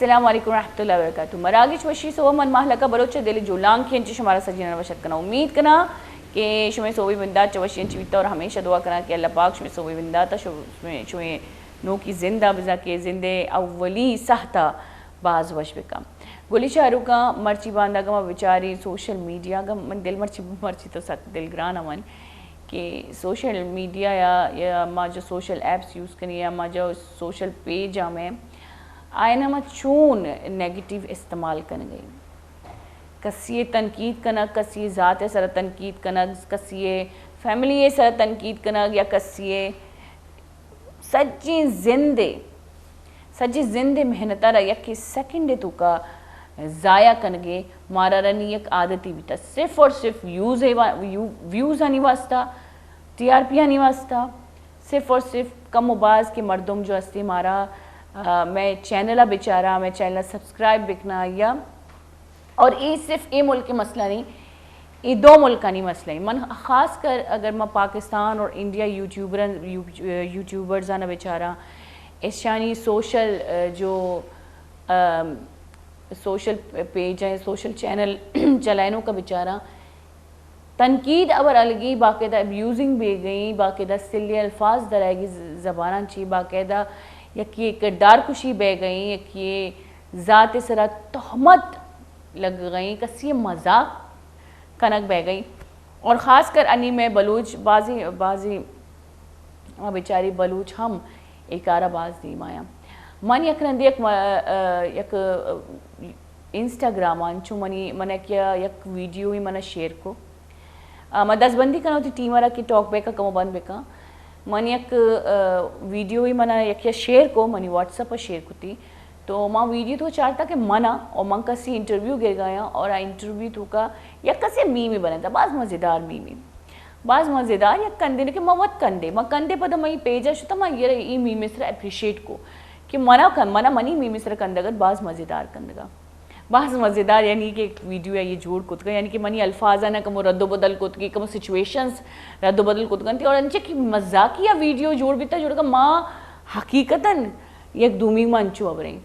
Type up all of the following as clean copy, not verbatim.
अस्सलाम वालेकुम रहमतुल्लाहि व बरकातुहू मरागिश वशी सो मन महलका बलोच दिल जुलांग खेंच शुमारा सजीना वशत कना उम्मीद कना कि शुमे सोवी बिंदा चवशियन चीता और हमेशा दुआ कना कि अल्लाह पाक शुमे सोवी बिंदा ता शुमे नो की जिंदा बिजा के जिंदे अव्वली सहता बाज वश बिका गोली शाहरुख का मर्ची बांधा गमा बेचारी सोशल मीडिया का मन दिल मर्ची तो सख्त दिल ग्रान अमन कि सोशल मीडिया या माँ जो सोशल एप्स यूज़ करी या माँ जो सोशल पेज में आयना में चून नेगेटिव इस्तेमाल कर गई कसी तनकीद कना कसी ज़ात सर तनकीद कना कसी फैमिली सर तनकीद कना या कसी सच्ची जिंदे मेहनत यकी सेकंड तू का ज़ाया कनगे मारा रनी एक आदती भी था सिर्फ और सिर्फ व्यूज़ आनी वास्ता TRP आनी वास्ता सिर्फ और सिर्फ कम उबाज के मर्दम जो हस्ती मारा मैं चैनल बेचारा मैं चैनल सब्सक्राइब बिकना या और ये सिर्फ ये मुल्क के मसला नहीं ये दो मुल्क का नहीं मसला है मन ख़ास कर अगर मैं पाकिस्तान और इंडिया यूट्यूबर्स आना बेचारा ऐशानी सोशल जो सोशल पेज है सोशल चैनल चलानों का बेचारा तनकीद अबर अलगी बाकायदा अब्यूजिंग भी गई बाकायदा सिल्ली अल्फाज दराएगी ज़बाना ची बाकायदा यकी किरदार कुशी बह गई यकी ज़ात सरा तहमत लग गई कसी मजाक कनक बह गई और ख़ास कर अनी में बलूच बाजी बेचारी बलूच हम एकारा बाज दी माया मन यकरंदी यक इंस्टाग्राम चू मनी मन क्या यक वीडियो ही मन शेयर को मैं दसबंदी करना होती टीम वाला की टॉक बेका कमो बंद बेका मन यक वीडियो ही मना यक शेयर को मनी व्हाट्सएप पर शेयर को थी तो माँ वीडियो तो चाहता कि मना और माँ कसी इंटरव्यू गिर गया और आ इंटरव्यू तो का या कसी मीमी बना था बाज़ मज़ेदार मीमी बाज़ मज़ेदार या कंदे कि माँ वत कंदे माँ कंदे पर मैं पेज शुत माँ ये मीमी सर अप्रिशिएट को कि मना मनी मीमी सर कंदगत बाज़ मज़ेदार कंदगा बाज़ मज़ेदार यानी कि एक वीडियो है ये जोड़ कुत यानी कि मनी अल्फाज ना कमो रद्दो बदल कुत की कमो सिचुएशंस रद्दो बदल कुत थी और अंचे की मजाकिया वीडियो जोड़ भी था जोड़ का माँ हकीकतन एक दूमी माँ अंचो अब रही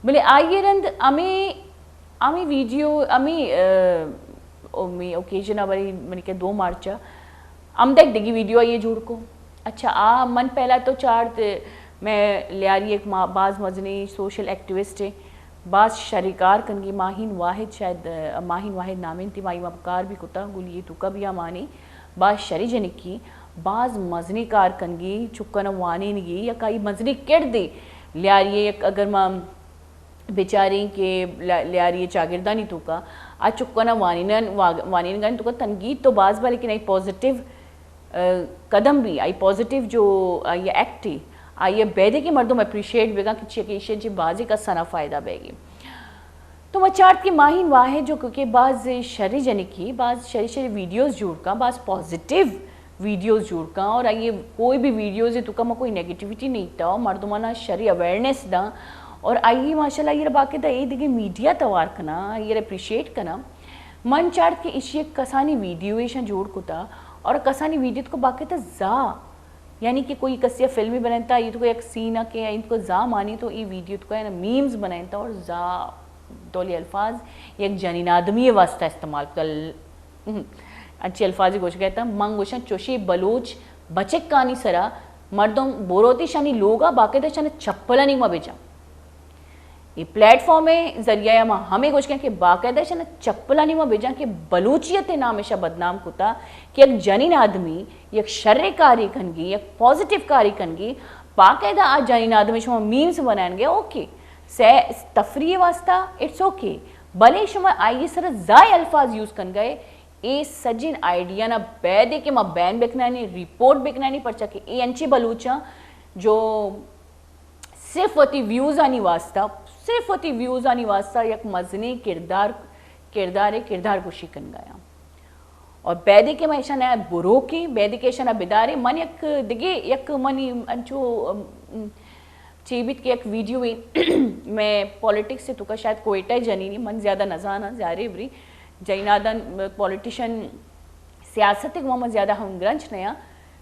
बोले आइए रंद अमी वीडियो अमी ओकेजन अबरी मैंने क्या 2 मार्च हम देख देगी वीडियो ये जोड़ को अच्छा मन पहला तो मैं लिया रही एक बाज़ मजनी सोशल एक्टिविस्ट है बाज़ शरिकार कनगी माहिन वाहिद शायद माहिन वाहिद नामिन थी माही मकार भी कुता गुलिए तुका भी मानी बाज़ शरी जनिक की बाज़ मजनी कार कनगी चुक्कन वानी नगी या कई मजनी किड़ दे लिया रही एक अगर माँ बेचारी के लिया रही चागिरदानी तो का आज चुक्कना वानी गन तो का तनगीद तो बाज़ बा लेकिन आई पॉजिटिव कदम भी आई पॉजिटिव जो ये एक्ट ही आई बैदे के मर्दों में अप्रिशिएट बेगा कि चेकेशन ची बाजी का सना फ़ायदा बेगी तो मैं चार्ट की माहिन वाहे जो क्योंकि बाज़ शरी जनी की बाज़ शरी वीडियोज़ जुड़ का बाज़ पॉजिटिव वीडियोज़ जुड़ का और आइए कोई भी वीडियोज़ है तो का मैं कोई नेगेटिविटी नहीं था मर्दमाना शरी अवेयरनेस दा और आइए माशाल्लाह ये बाकायदा ये देखिए मीडिया तवार कना ये अप्रिशिएट कना मन चार्ट के इशी कसानी वीडियो ऐसा जोड़ कुता और कसानी वीडियो को बाकायदा जा यानी कि कोई कसिया फिल्मी बनाता ये तो कोई एक सीन के इनको जा मानी तो ये वीडियो को है ना मीम्स बनाता और जा दोली अल्फाज एक जनीन आदमी वास्ता इस्तेमाल कर अच्छी अल्फाज गोश कहता मंग गोशा चोशी बलोच बचे कानी सरा मर्दों बोरोती शानी लोगा बाकायदा शानी चप्पला नहीं माँ बेचा ये प्लेटफॉर्म है जरिया माँ हमें कुछ कहें कि बाकायदा शानी चप्पला नहीं माँ बेचा कि बलूचियत नाम हमेशा बदनाम कुता कि एक जनीन आदमी एक शर्रे कारी कनगी एक पॉजिटिव कारी कनगी बाकायदा आज जनीन आदमी शुमा मीम्स बनाएंगे ओके से तफरी वास्ता इट्स ओके भले शुमा आइए सर ज़ाय अल्फाज यूज़ कर गए ए सजिन आइडिया ना बैदे के माँ बैन बेकना नहीं रिपोर्ट बेकना नहीं पड़चा कि ए अंची बलूचा जो सिर्फ होती व्यूज़ आनी वास्ता एक मजनी किरदार कुशी कन गया और बैदे के मैं ऐसा नया बुरो की बैदे के ऐसा ना बिदारे मन एक दिगे एक मनी अंचो चीबित की एक वीडियो में मैं पॉलिटिक्स से तुका शायद कोयटा जनी नहीं मन ज़्यादा नजाना ज़्यादा बरी जैनादन पॉलिटिशियन सियासत वहाँ ज़्यादा हम ग्रंच नया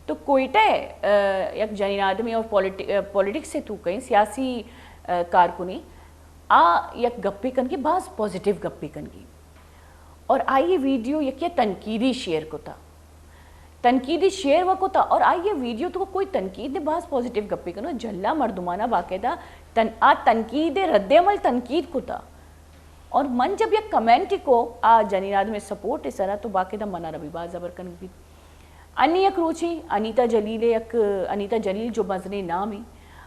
तो कोयटा एक जनीन आदमी और पॉलिटिक्स से तू कहीं सियासी कारकुनी आ यक गप्पे कन की बास पॉजिटिव गप्पे कन की और आई वीडियो यक तनकीदी शेयर को था तनकीदी शेयर व को था और आई वीडियो तो कोई तनकीद ने बास पॉजिटिव गप्पे कनो जल्ला मर्दुमाना बाकायदा तनकीद रद्दमल तनकीद को था और मन जब यह कमेंट को आ जनीनाद में सपोर्ट इस तरह तो बाकायदा मना रबी बाज जबर कन भी अन्य यक रूची अनीता जलील यक अनीता जलील जो मजनी नाम है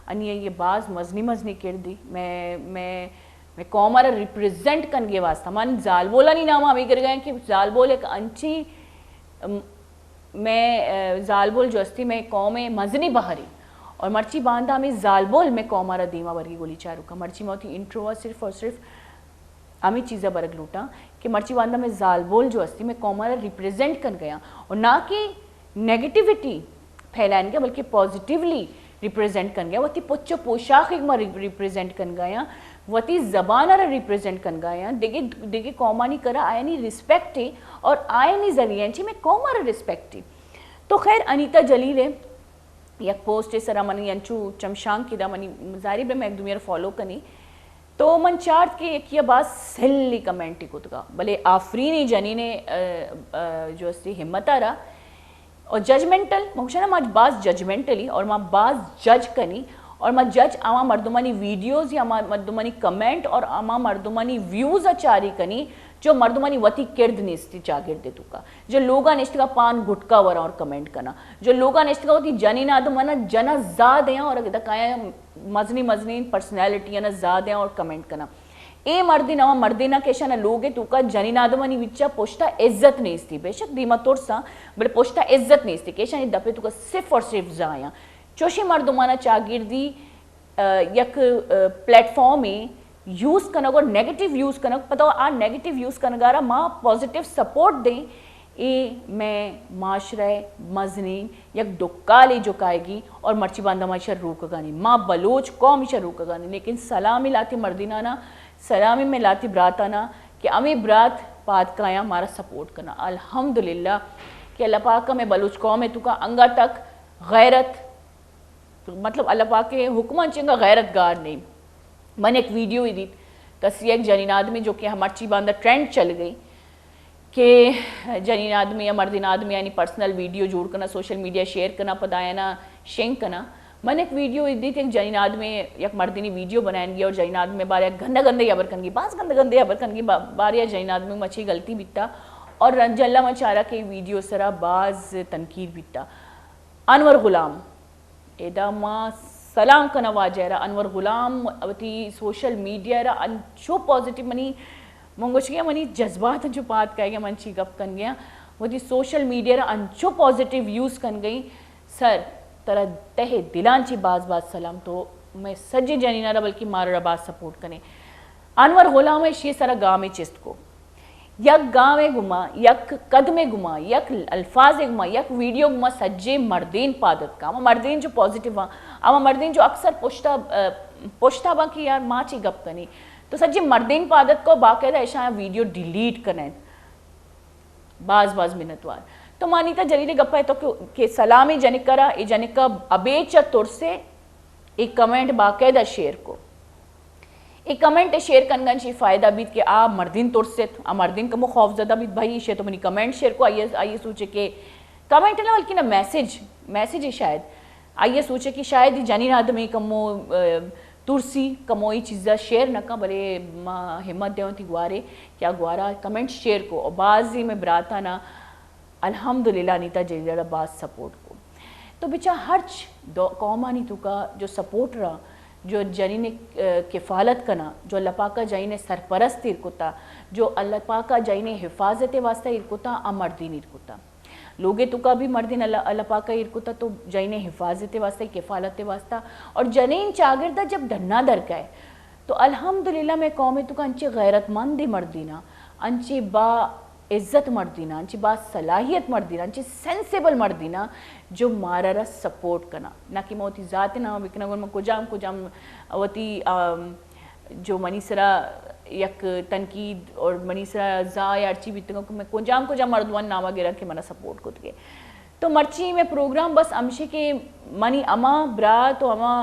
अन्य ये बाज मजनी किरदी मैं कौमारा रिप्रेजेंट कन गे वास्ता मन जाल बोला नहीं नाम हमें कर गए कि जाल बोल एक अंची मैं जाल बोल जो अस्ती में कौम मजनी बहरी और मर्ची बांधा में जाल बोल में कौमारा दीमा वर्गी गोली चारू का मर्ची में होती इंट्रो सिर्फ और सिर्फ हमें चीज़ें बरग लूटा कि मर्ची बांधा में जाल बोल जो अस्ती में कौमारा रिप्रेजेंट कर गया और ना कि नेगेटिविटी फैलाने गया बल्कि पॉजिटिवली रिप्रेजेंट कर गया वती पोचो पोशाक एक रिप्रेजेंट कर गया वती जबान रिप्रेजेंट कर गया देगे कौमानी करा आयनी रिस्पेक्ट है और आयनी जरिए में कौमारा रिस्पेक्ट है तो खैर अनीता जलील है यक पोस्ट सरा मनी अंचू चमशांग किदा मनी जारी में एक दुनिया फॉलो कनी तो मन चार्ट के एक ये बात सही कमेंट कुत का भले आफरीनी जनी ने जो अस्ती हिम्मत आ रहा और जजमेंटल मुझे माँ बाज जजमेंटली और माँ बाज जज कनी और माँ जज आमा मर्दुमानी वीडियोज़ या मर्दुमानी कमेंट और आमा मर्दुमानी व्यूज़ अचारी कनी जो मर्दुमानी वती किर्द निस्ती चागिर दे तुका जो लोगा निश्त का पान गुटका वरा और कमेंट करना जो लोगा निश्त का होती जनी ना तो मना जना जाद हैं और अगर काया मजनी पर्सनैलिटी ना जाद हैं और कमेंट करना ए मर्दिना मर्दिना केशा लोगे तुका जनीनादमनी विच्चा पोष्टा इज्जत नहीं थी बेशक दीमा तोड़सा बड़े पोष्टा इज्जत नहीं थी केशा दफे तुका सिर्फ और सिर्फ जाया चोशी मर्दुमाना चागिर्दी यक प्लेटफॉर्म में यूज़ कनक और नेगेटिव यूज़ कनक पता आ नेगेटिव यूज़ कनगारा माँ पॉजिटिव सपोर्ट दें ए मैं माशरे मजनीन यक डुक्काली झुकाएगी और मर्ची बांधा माशा रूक गानी माँ बलोच कौम इशा रूक गानी लेकिन सलामी लाती मर्दिना ना सलामी में लाती ब्राताना कि अमी ब्रात पाद काया हमारा सपोर्ट करना अल्हम्दुलिल्लाह कि अल्लाह पाक का मैं बलूच कौम है तुका अंगा तक गैरत मतलब अल्लाह पाक के हुक्म चंगा गैरत गार नहीं मैंने एक वीडियो ही दी तसी एक जनीन आदमी जो कि हमारी बांधा ट्रेंड चल गई कि जनीन आदमी या मर्दिन आदमी यानी पर्सनल वीडियो जोड़ करना सोशल मीडिया शेयर करना पदायना शेंग करना मैंने एक वीडियो दी थी एक जनीन आदमी एक मर्दिनी वीडियो बनाएंगी और जनीन आदमी बार गंदा गंदे याबर कनगी बास गंदे याबर कनगी बार या जनीन आदमी मची गलती बिता और रंजल्ला मचारा के वीडियो सरा बाज तनकीर बिता अनवर गुलाम एदा माँ सलाम का नवाजरा अनवर गुलाम अवती सोशल मीडिया रा अंचो पॉजिटिव मनी मंगोच गया मनी जज्बात जो बात कह गया मन ची गप कन गया वो दी सोशल मीडिया रा अंचो पॉजिटिव यूज़ कन गई सर तरह तहे दिलांची बाज सलाम तो मैं सज्जे जनीना रा बल्कि मारा बात सपोर्ट कने अनवर गुलाम है शे सारा गाँव में चिस्त को यक गाँव में घुमा यक कद में घुमा यक अल्फाज घुमा यक वीडियो घुमा सज्जे मर्दीन पादत का मर्दीन जो पॉजिटिव वहाँ आमा मर्दीन जो अक्सर पोश्ता बा कि यार माँ ची गप कनी तो सज्जे मर्दीन पादत को बाकायदा ऐसा वीडियो डिलीट करें बाज मिनतवार तो मानीता जलीले गप्पा है तो के सलामी जनिकरा ए जनिका अबेचा तुर से एक कमेंट बाकायदा शेयर को एक कमेंट शेयर करना चाहिए फ़ायदा बीत के आ मर्दिन तुरसेत आ मर्दिन कमो खौफजदा बीत भाई शे तो मनी कमेंट शेयर को आइए सोचे कि कमेंट ना बल्कि ना मैसेज है शायद आइए सोचे कि शायद ही जानी आदमी कमो तुरसी कमो ये चीज़ा शेयर न का भले हिम्मत दें थी गुआरे क्या गुआरा कमेंट शेयर को और बाजी में बराता ना अल्हम्दुलिल्लाह अनीता जलील बात सपोर्ट को तो बेचा हर्च कौमानी तू का जो सपोर्ट रहा जो जनी ने किफ़ालत कना जो अल्लाह पाका जाई ने सरपरस्त इरकुता जो अल्लाह पाका जाई ने हिफाजत वास्ता इरकुता अमर्दीन इरकुता लोगे तुका भी मर्दिन अल्लाह पाका इरकुता तो जाई ने हिफाजत वास्ता किफ़ालत वास्ता और जनीन चागिरदा जब धन्ना दर गए तो अल्हम्दुलिल्लाह मैं कौम तुका अंचे गैरतमंद मर्दीना अंचे बा इज्जत मर्दीना अंची बात सलाहियत मर्दीना अंची सेंसेबल मर्दीना जो मारा सपोर्ट करना ना कि मोती ज़ात ना बिकना में कुजाम अवती जो मनीसरा यक तनकीद और मनीसरा जा या अर्ची बीतों को मैं कुजाम मर्दवान नामा गिरा के मना सपोर्ट खुद के तो मर्ची में प्रोग्राम बस अमशे के मनी अमा ब्रा तो अमा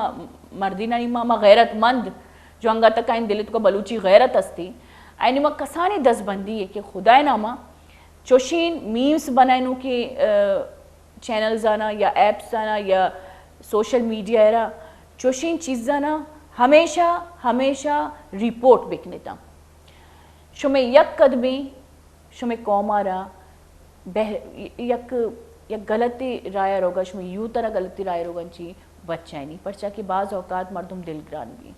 मर्दीना अमा गैरतमंद जो अंगा तक आइन दिले तुका बलूची गैरत अस्ती आइन मग कसानी दसबंदी है कि खुदाय नामा चोशीन मीम्स बनायनू के चैनल जाना या ऐप्स जाना या सोशल मीडिया एरा चोशीन चीज़ जाना हमेशा हमेशा रिपोर्ट बिकनेता शुमे यक कदमी शुमे कौमारा यक गलती राय रोगा शुमे यूँ तरह गलती राय रोगंची बच्चा नहीं परचा कि बाज़ औकात मर्दुम दिलग्रान भी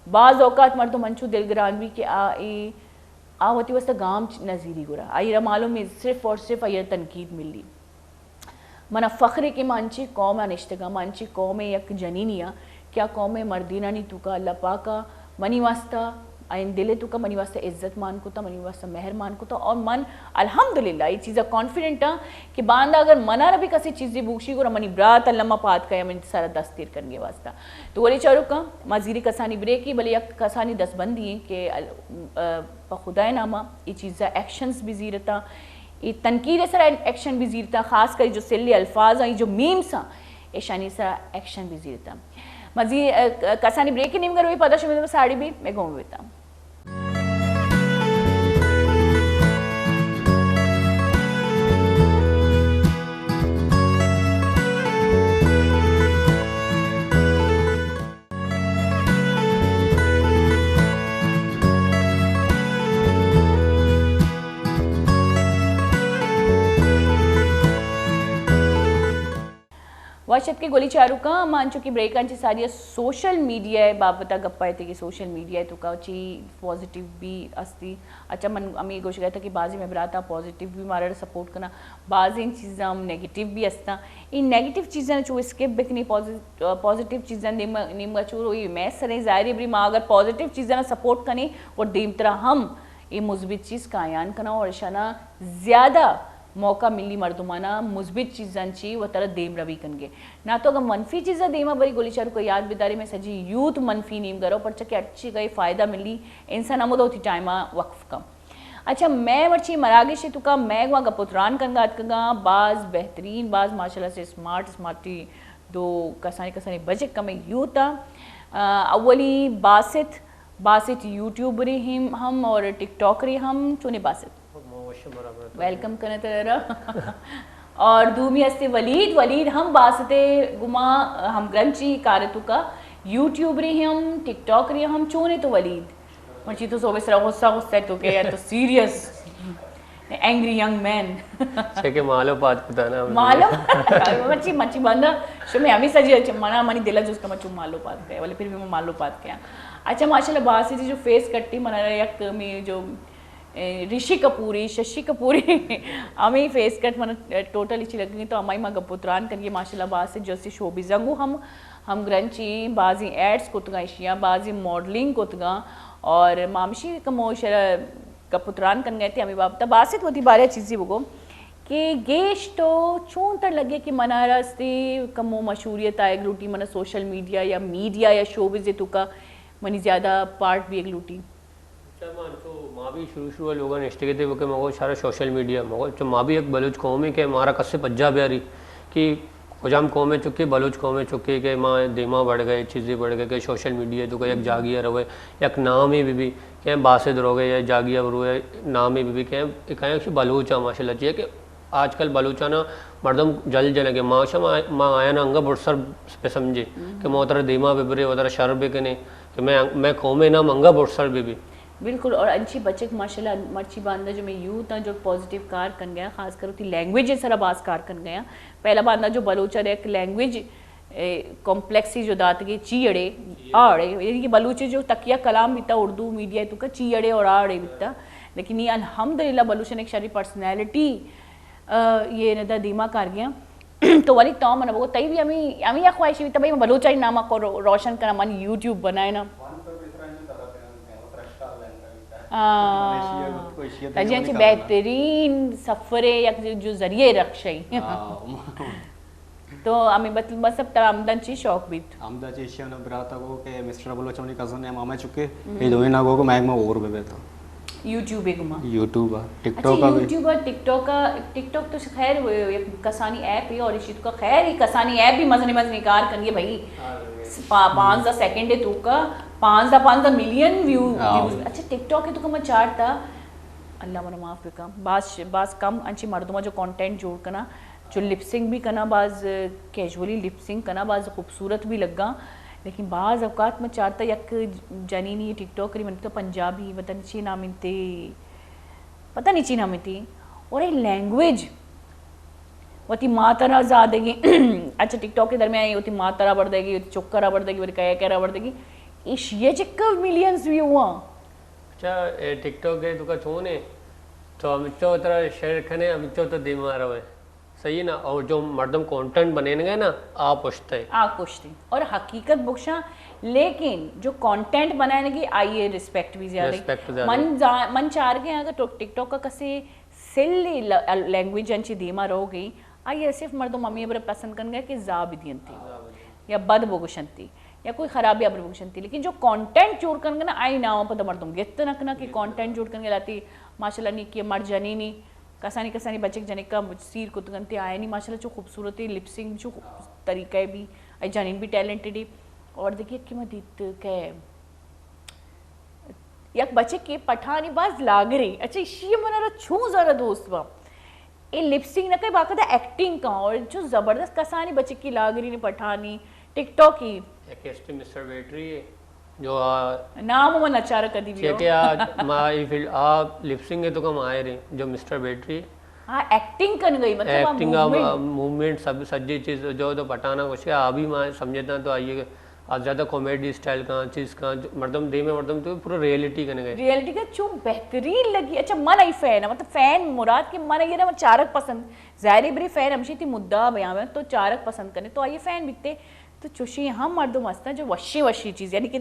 बाज़ औकात मर्दुम अंचू दिलग्रान भी कि आ होती वस्ता गाम नज़ीरी गुरा आयरा मालूम है सिर्फ और सिर्फ आयरा तनकीद मिली मना फ़ख्र के मानची कौम अनिश्तगा मानची कौम यक जनीनिया क्या कौम मर्दीना नहीं तुका अल्लाह पाका मनी वास्ता आइन दिले तुका मनी वास्ता इज्जत मान को था मनी वास्ता मेहर मान को था और मन अल्हम्दुलिल्लाह ये चीज़ा कॉन्फिडेंट है कि बांदा अगर मना रभी कसी चीज़ी बूशी को मनी ब्रात अल्लामा पात का मन सारा दस्तीर करने वास्ता तो बोले चारू का मजीरी कसानी ब्रेकी भले या कसानी दसबंदी है कि खुदाए नामा ये चीज़ा एक्शंस भी जीरता ये तनकीद सरा एक्शन भी जीरता खास कर जो सिल्ली अल्फाज हैं जो मीम्स हैं ऐशानी सरा एक्शन भी जीरता मजीद कसानी ब्रेक ही नहीं करो पता शुरू साड़ी भी मैं घूम बेता वाशत के गोली चारू का मान चुकी ब्रेकांची सारी सोशल मीडिया है बाबता गप्पा येते की सोशल मीडिया है तुका ची पॉजिटिव भी असती अच्छा मन आम्ही गोष्ट कहता की बाजी में बराता पॉजिटिव भी मारा सपोर्ट करना बाजी इन चीज़ा नेगेटिव भी असता इन नेगेटिव चीज़ा चू स्किप बिकनी पॉजिटिव चीज़ा निमगा चूर मैं सरे जाहिर बरी माँ अगर पॉजिटिव चीज़ा सपोर्ट करनी और दीम तरह हम ये मुस्बित चीज़ का आयान करना और इशाना ज़्यादा मौका मिली मर्दुमाना मुस्बित चीज़ांची व तरह देम रवि कनगे ना तो अगर मनफी चीज़ा देमा बरी गोली चारू को याद बिदारी में सजी यूथ मनफी नीम करो पर चके अच्छी गई फ़ायदा मिली इंसान अमुद होती टाइमा वक्फ का अच्छा मैं वर्ची मरागे से तुका मैं वहाँ का पुत्रान कंगात कंगा बाज़ बेहतरीन बाज़ माशाल्लाह से स्मार्टी दो कसानी बजट का मैं यूथ अव्वली बासित यूट्यूब रही हम और टिकटॉक रही हम चुने बासित वेलकम करने तेरा और दूमी हस्ते वलीद हम बासते गुमा हम ग्रंची कारतु का यूट्यूब रही हम टिकटॉक रही हम चोने तो वलीद मची तो सोबे सरा गुस्सा तो के यार तो सीरियस एंग्री यंग मैन छके मालो बात पता ना मालो मची बंदा शो में हमें सजी मना मनी दिला जो उसका मचू मालो बात के वाले फिर भी मैं मालो बात के अच्छा माशाल्लाह बासी जो फेस कट्टी मना यक में जो ऋषि कपूरी शशि कपूरी हमें फेस कट मन टोटल इची लगनी तो हमारी माँ गपुत्रान करिए माशाल्लाह बाज से जैसे शोबी जंगू हम ग्रंची बाजी एड्स कोतगा इशिया बाजी मॉडलिंग कोतगा और मामशी कमोशर गपुत्रान कन गए थे हमें बाप तब बासित होती बारह चीज़ें वो कि गेश तो चूं तर लगे कि मना रास्ते कमो मशहूरियत आए लूटी मना सोशल मीडिया या शोबिज़ तुका मनी ज़्यादा पार्ट भी एक लूटी माँ भी शुरू लोगों ने इश्ते थे वो कि मगो सारा सोशल मीडिया मगो माँ भी एक बलूच कौम है कि हमारा कस्से पज्जा ब्यारी कि खुजाम कौमें चुके बलूच कौमें चुके कि माँ दिमा बढ़ गए चीज़ें बढ़ गए कि सोशल मीडिया तो एक जागिया रहे एक नाम ही भी क्या बासिद रो गए या जागिया रोए नाम ही भी क्या कहें बलूचा माशाल्लाह चाहिए कि आजकल बलूचा ना मर्दम जल के माशा माँ आया ना अंगा बुरसर पे समझे कि मोहतर दिमा बिबरे उधर शर बिकने कि मैं कौमें ना मंगा बुरसर भी बिल्कुल और अच्छी बच्चे माशाल्लाह मर्ची बांदा जो मैं यूथ जो पॉजिटिव कार कर गया खासकर होती लैंग्वेज सारा बास कार कर गया पहला बांदा जो बलूचा एक लैंग्वेज कॉम्प्लेक्सी जो दात के चीअड़े आड़े यानी कि बलूचे जो तकिया कलाम बीता उर्दू मीडिया तो का चीअड़े और आड़े बीता लेकिन ये अल्हम्दुलिल्लाह बलूचन एक शरी पर्सनैलिटी ये नदा दीमा कर गया तो वाली तो मन वो तई भी हमें या ख्वाहिश भी भाई बलूचा ही नामा को रोशन करा मन यूट्यूब बनाए ना ताजी बेहतरीन सफ़रे या जो जरिए रक्षई तो हमें बस अब आमदन ची शौक भी आमदा ची शिया न ब्राता को के मिस्टर बोलो चमनी कजन है मामा चुके ये दोई ना को मैग में और बेबे तो यूट्यूब एक मा यूट्यूब टिकटॉक का भी टिकटॉक तो खैर एक कसानी ऐप है और इसी का खैर ही कसानी ऐप भी मजने कार करिए भाई 5-10 सेकंड है तो का 5 मिलियन व्यूज अच्छा टिकटॉक के तो कम चारता अल्लाह मना माफ भी कम बाज कम अंची मर्दों जो कंटेंट जोड़ कना जो लिपसिंग भी कना बाज कैजुअली लिपसिंग कना बाज खूबसूरत भी लगा लेकिन बाज अवकात में चारता यक जानी नहीं टिकटॉक करी तो पंजाबी पता नहीं ची नाम थी पता नहीं ची नाम थी और ये लैंग्वेज वती माँ तरह जा देगी अच्छा टिकटॉक के दरमियान होती माँ तरह बढ़ देगी चुक्कर बढ़ देगी कह बढ़ देगी इश ये चिक्का मिलियंस व्यू हुआ अच्छा टिकटॉक के तुका छो ने तो अमिचो तरह शेयर खने अमिचो तो दिमा रहे सही ना और जो मर्दम कंटेंट बनेंगे ना आप पूछते और हकीकत बुक्शा लेकिन जो कंटेंट बनाने की आई रिस्पेक्ट भी ज्यादा मन चार के अगर टिकटॉक का कसे सिल्ली लैंग्वेज अंची धीमा रहो गई आई सिर्फ मर्दों मम्मी अबर पसंद कर गए कि जा भी थी या बद बोगशंती या कोई खराबी अबर बोगशंती लेकिन जो कंटेंट जोड़ कर ना आई ना पता मर्दों गित नकना कि कंटेंट जोड़ कर लाती माशाल्लाह नहीं कि मर जानी नहीं कसानी बच्चे जने का सीर कुतगनते आए नहीं माशाल्लाह जो खूबसूरती लिपसिंग जो तरीका भी आई जानी भी टैलेंटेड है और देखिए कि मैं दीत के यक बच्चे के पठानी बाज लाग रही अच्छा ये मना छू जरा दोस्त बा ये लिपसिंग न कई बाकायदा एक्टिंग का और जो जबरदस्त कसानी बच्चे की लाग रही ने पठानी टिकटॉक की एक मिस्टर बैटरी जो नाम मन अचार कदी भी के आ माय फील्ड आ लिपसिंग है तो कम आए रे जो मिस्टर बैटरी हां एक्टिंग कर गई मतलब एक्टिंग मूवमेंट सब सज्जी चीज जो तो पटाना कुछ है अभी मैं समझता तो आइए आज ज्यादा कॉमेडी स्टाइल का चीज का मर्दम दे में मर्दम तो पूरा रियलिटी करने गए रियलिटी का जो बेहतरीन लगी अच्छा मन आई फैन है मतलब फैन मुराद के मन ये ना चारक पसंद जाहिर बड़ी फैन हमशी थी मुद्दा बयां में तो चारक पसंद करने तो आइए फैन बिकते तो चुशी यहाँ मर्दों मस्त है जो वशी चीज़ यानी कि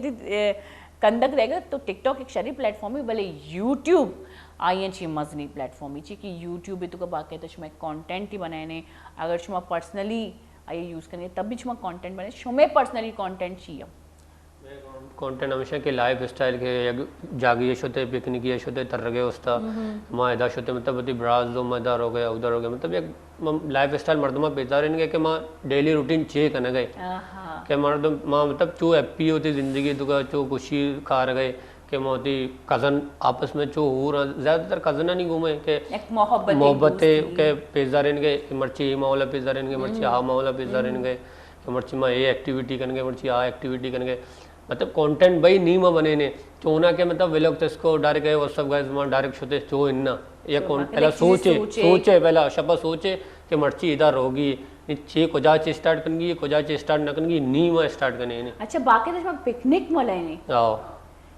कंदक रहेगा तो टिकटॉक एक शरी प्लेटफॉर्म है भले यूट्यूब आई अच्छी मजनी प्लेटफॉर्म ही कि यूट्यूब तो बाकी तो शुमा कंटेंट ही बनाने अगर शुमा पर्सनली आई यूज़ करनी तब भी शुमा कंटेंट बने शुमे पर्सनली कंटेंट चाहिए कंटेंट हमेशा के लाइफ स्टाइल के जागी होते पिकनिक ये होते तरगे उसता माँ इधर होते मतलब बती ब्राज दो मैं इधर हो गया उधर हो गया मतलब एक लाइफ स्टाइल मर्दमा पेता रहेंगे कि माँ डेली रूटीन चेक करने गए कि मर्द माँ मतलब चो हैप्पी होती जिंदगी तो चो खुशी खा गए कि मोती कज़न आपस में चो हो रहा ज़्यादातर कज़न नहीं घूमे कि मोहब्बत के पेजा रहेंगे मर्ची मावला पेजा रहेंगे मर्ची आ मावला पेजा रहेंगे मर्ची माँ ये एक्टिविटी करेंगे मर्ची आ एक्टिविटी करेंगे मतलब कंटेंट भाई नीम बने ने चोना के मतलब वे लोग तो इसको डायरेक्ट गए वो सब गए डायरेक्ट होते चो इन्ना या पहला सोचे पहला शपा सोचे कि मर्ची इधर होगी चे कोजाच स्टार्ट करेंगी कोजाच स्टार्ट न करेंगी नीम स्टार्ट करने ने अच्छा बाकी तो पिकनिक मलाए ने आओ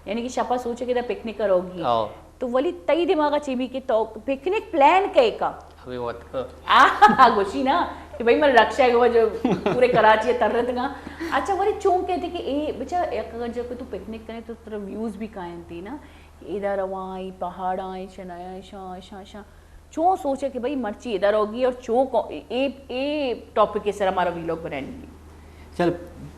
यानी कि शपा सोचे कि पिकनिक करोगी आओ तो वली तई दिमाग चीबी के तो पिकनिक प्लान के का अभी बात आ गोशी ना कि भाई मेरे रक्षा है वो जो पूरे कराची तरत का अच्छा वरी चौंक कहते कि ए बच्चा अगर जब तू पिकनिक करे तो तेरा व्यूज भी कायम थी ना इधर रवाई पहाड़ आए शनाया शाह शाह शाह चो सोचे कि भाई मर्ची इधर होगी और चो को ए टॉपिक के सर हमारा व्लॉग बनाएंगे चल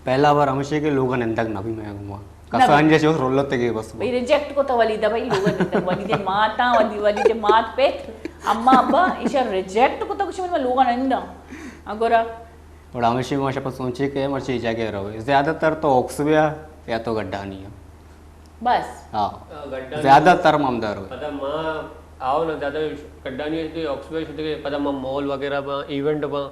पहला बार हमेशा के लोगन अंदर ना भी मैं घुमा कसान जैसे उस रोल तक बस भाई रिजेक्ट को तो वलीदा भाई लोगन तक वलीदे माता वलीदे मात पेट अम्मा अब्बा ईशा रिजेक्ट को तो कुछ में लोगन अंदा अगोरा और हमेशा मैं शपथ सोचे कि मर्ची जाके रहो ज्यादातर तो ऑक्सबिया या तो गड्ढा नहीं है बस हाँ ज्यादातर ममदार हो पता माँ आओ ना ज़्यादा गड्ढा नहीं है ऑक्सबिया होते पता माँ मॉल वगैरह पा इवेंट पा